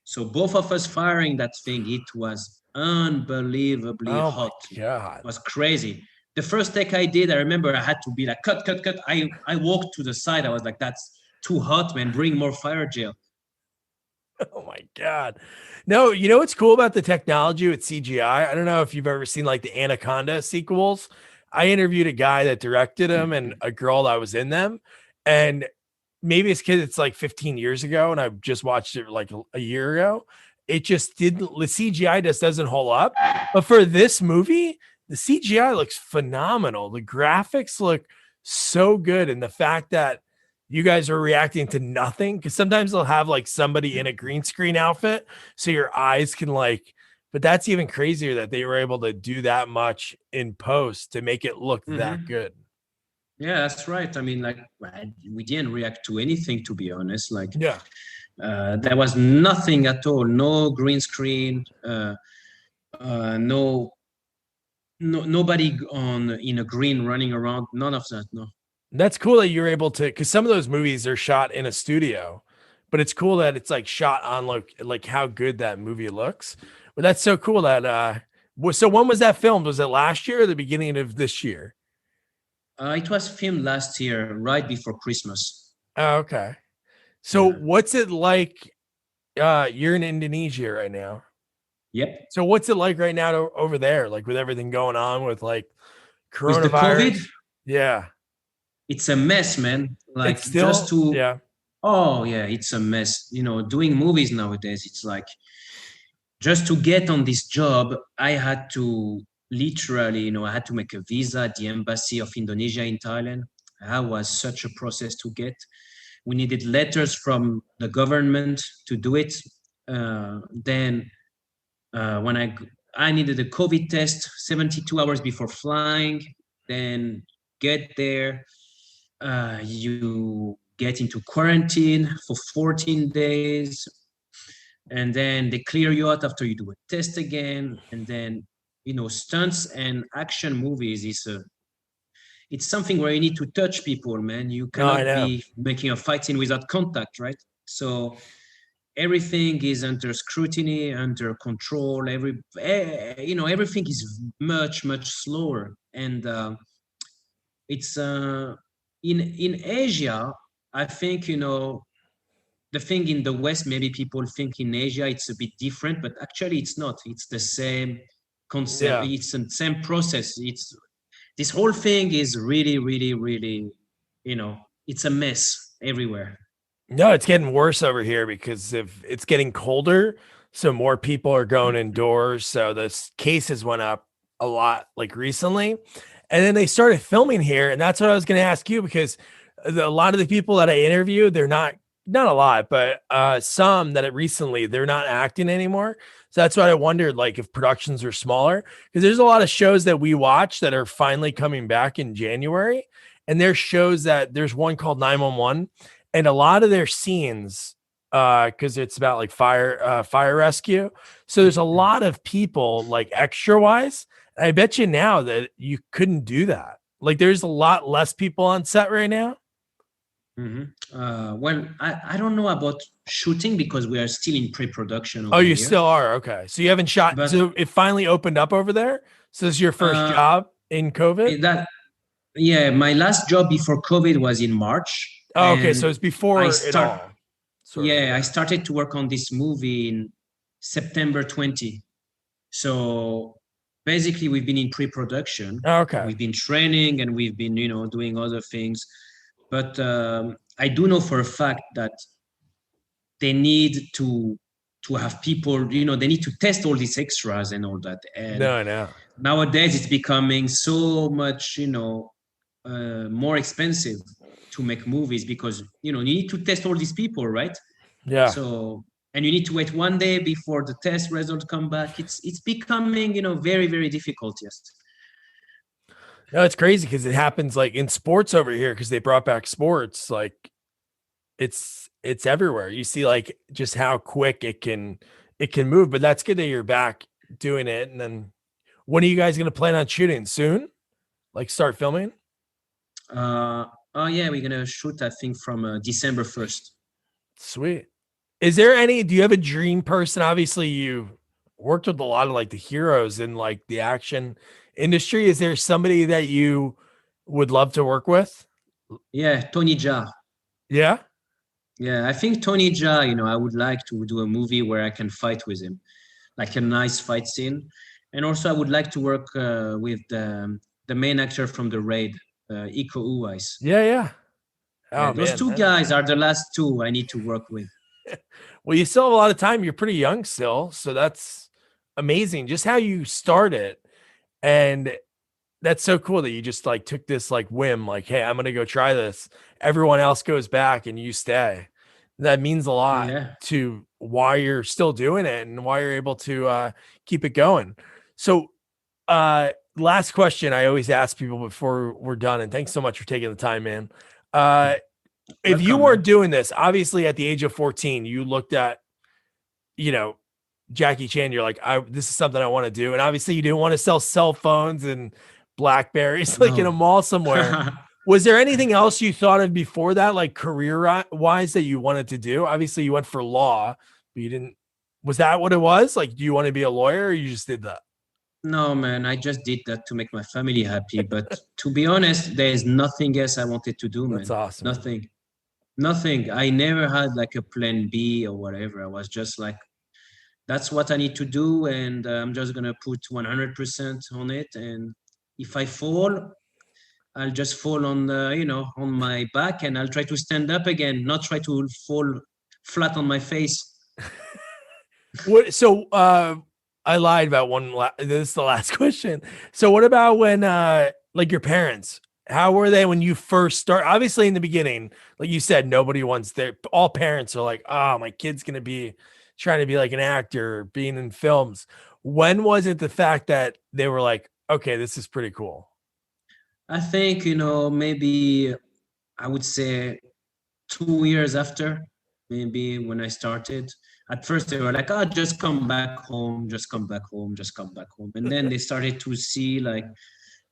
Speaker 2: So both of us firing that thing, it was unbelievably
Speaker 1: Oh my
Speaker 2: hot. It
Speaker 1: God.
Speaker 2: was crazy. The first take I did, I remember I had to be like, cut, cut, cut. I walked to the side. I was like, that's too hot, man. Bring more fire gel.
Speaker 1: Oh my God. No, you know what's cool about the technology with CGI? I don't know if you've ever seen like the Anaconda sequels. I interviewed a guy that directed them and a girl that was in them. And maybe it's because it's like 15 years ago and I just watched it like a year ago. it just didn't, the CGI just doesn't hold up. But for this movie, the CGI looks phenomenal. The graphics look so good. And the fact that you guys are reacting to nothing, because sometimes they'll have like somebody in a green screen outfit so your eyes can like, but that's even crazier that they were able to do that much in post to make it look that good.
Speaker 2: Yeah, that's right. I mean, like, we didn't react to anything, to be honest. Like,
Speaker 1: Yeah.
Speaker 2: there was nothing at all. No green screen. Nobody in a green running around. None of that. No.
Speaker 1: That's cool that you're able to, because some of those movies are shot in a studio, but it's cool that it's like shot on like how good that movie looks. But that's so cool that so when was that filmed? Was it last year or the beginning of this year?
Speaker 2: It was filmed last year, right before Christmas.
Speaker 1: Oh, okay. So what's it like? You're in Indonesia right now.
Speaker 2: Yep.
Speaker 1: So what's it like right now over there? Like with everything going on with like coronavirus?
Speaker 2: With the COVID?
Speaker 1: Yeah.
Speaker 2: It's a mess, man. Like
Speaker 1: It's still, yeah.
Speaker 2: Oh yeah, it's a mess. You know, doing movies nowadays, it's like, just to get on this job, I had to literally, I had to make a visa at the embassy of Indonesia in Thailand. That was such a process to get. We needed letters from the government to do it. Then when I needed a COVID test 72 hours before flying, then get there, you get into quarantine for 14 days, and then they clear you out after you do a test again. And then, stunts and action movies it's something where you need to touch people, man. You cannot be making a fight scene without contact, right? So everything is under scrutiny, under control. Everything is much, much slower. And it's in Asia, I think, the thing in the West, maybe people think in Asia it's a bit different, but actually it's not. It's the same concept. Yeah. It's the same process. This whole thing is really, really, really, it's a mess everywhere.
Speaker 1: No, it's getting worse over here because if it's getting colder, so more people are going indoors. So the cases went up a lot like recently. And then they started filming here. And that's what I was going to ask you, because a lot of the people that I interviewed, they're not a lot, but some that recently they're not acting anymore. So that's why I wondered, like, if productions are smaller, because there's a lot of shows that we watch that are finally coming back in January. And there's shows that there's one called 911, and a lot of their scenes, because it's about like fire rescue. So there's a lot of people like extra wise. I bet you now that you couldn't do that. Like there's a lot less people on set right now.
Speaker 2: Well, I don't know about shooting because we are still in pre-production.
Speaker 1: Oh, you still are? Okay. So you haven't shot. But, so it finally opened up over there. So this is your first job in COVID?
Speaker 2: Yeah, my last job before COVID was in March.
Speaker 1: Oh, okay. So it's before it all.
Speaker 2: I started to work on this movie in September 20. So basically we've been in pre-production.
Speaker 1: Okay.
Speaker 2: We've been training and we've been, doing other things. But I do know for a fact that they need to have people, they need to test all these extras and all that. And nowadays it's becoming so much, more expensive to make movies because, you need to test all these people, right?
Speaker 1: Yeah.
Speaker 2: So, and you need to wait one day before the test results come back. It's becoming, very, very difficult, yes.
Speaker 1: No, it's crazy because it happens like in sports over here because they brought back sports. Like it's everywhere. You see like just how quick it can move. But that's good that you're back doing it. And then when are you guys going to plan on shooting? Soon? Like start filming?
Speaker 2: Oh yeah, we're gonna shoot I think from December 1st.
Speaker 1: Sweet. Is there do you have a dream person? Obviously you worked with a lot of like the heroes in like the action industry. Is there somebody that you would love to work with?
Speaker 2: Yeah, Tony Jaa.
Speaker 1: Yeah.
Speaker 2: Yeah, I think Tony Jaa, I would like to do a movie where I can fight with him, like a nice fight scene. And also I would like to work with the main actor from The Raid, Iko Uwais.
Speaker 1: Yeah. Oh,
Speaker 2: those two guys are the last two I need to work with.
Speaker 1: Well, you still have a lot of time. You're pretty young still, so that's amazing. Just how you started, and that's so cool that you just like took this like whim, like, hey, I'm gonna go try this. Everyone else goes back and you stay. That means a lot
Speaker 2: Yeah.
Speaker 1: to why you're still doing it and why you're able to keep it going. So last question I always ask people before we're done, and thanks so much for taking the time, man. If you
Speaker 2: Welcome,
Speaker 1: weren't
Speaker 2: man.
Speaker 1: doing this, obviously at the age of 14, you looked at, you know, Jackie Chan, you're like, this is something I want to do. And obviously you didn't want to sell cell phones and Blackberries like in a
Speaker 2: No.
Speaker 1: mall somewhere. Was there anything else you thought of before that, like career wise, that you wanted to do? Obviously you went for law, but you didn't. Was that what it was? Like, do you want to be a lawyer, or you just did that?
Speaker 2: No, man, I just did that to make my family happy. But to be honest, there is nothing else I wanted to do,
Speaker 1: That's
Speaker 2: man.
Speaker 1: awesome, man.
Speaker 2: Nothing. Nothing. I never had like a plan B or whatever. I was just like, that's what I need to do, and I'm just gonna put 100% on it. And if I fall, I'll just fall on the, on my back, and I'll try to stand up again, not try to fall flat on my face.
Speaker 1: What? So, I lied about one. This is the last question. So, what about when, like your parents? How were they when you first start? Obviously, in the beginning, like you said, nobody wants their. All parents are like, "Oh, my kid's gonna be trying to be like an actor, being in films." When was it the fact that they were like, "Okay, this is pretty cool"?
Speaker 2: I think, maybe I would say 2 years after, maybe when I started. At first, they were like, "Oh, just come back home, just come back home, just come back home." And then they started to see like,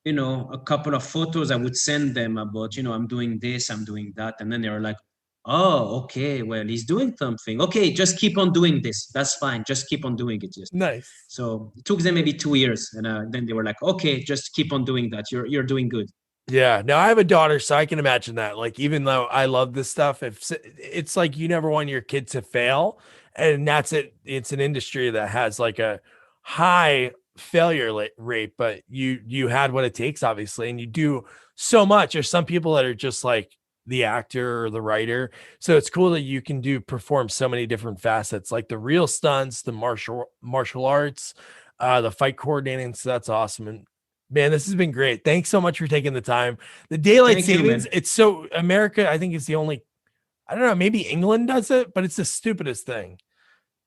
Speaker 2: a couple of photos I would send them about, I'm doing this, I'm doing that. And then they were like, "Oh, okay, well, he's doing something. Okay, just keep on doing this. That's fine. Just keep on doing it." Just
Speaker 1: Nice.
Speaker 2: so it took them maybe 2 years, and then they were like, "Okay, just keep on doing that. You're doing good."
Speaker 1: Yeah. Now I have a daughter, so I can imagine that. Like, even though I love this stuff, if it's like you never want your kid to fail, and that's it. It's an industry that has like a high failure rate, but you had what it takes, obviously, and you do so much. There's some people that are just like the actor or the writer, so it's cool that you can do perform so many different facets, like the real stunts, the martial arts, the fight coordinating. So that's awesome. And man, this has been great. Thanks so much for taking the time. The daylight
Speaker 2: Thank you,
Speaker 1: savings,
Speaker 2: man.
Speaker 1: it's so America, I think it's the only, I don't know, maybe England does it, but it's the stupidest thing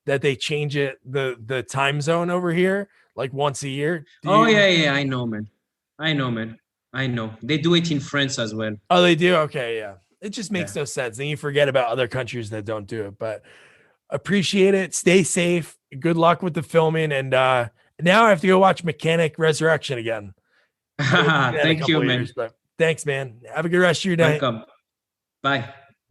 Speaker 1: that they change it, the time zone over here like once a year. Do
Speaker 2: Oh
Speaker 1: you
Speaker 2: yeah, yeah, I know, man. I know, man. I know. They do it in France as well.
Speaker 1: Oh, they do? Okay, yeah. It just makes
Speaker 2: Yeah.
Speaker 1: no sense. Then you forget about other countries that don't do it. But appreciate it. Stay safe. Good luck with the filming. And now I have to go watch Mechanic Resurrection again. I haven't seen that in a
Speaker 2: Thank
Speaker 1: couple
Speaker 2: you,
Speaker 1: of
Speaker 2: man.
Speaker 1: years, but thanks, man. Have a good rest of your night.
Speaker 2: Welcome. Bye.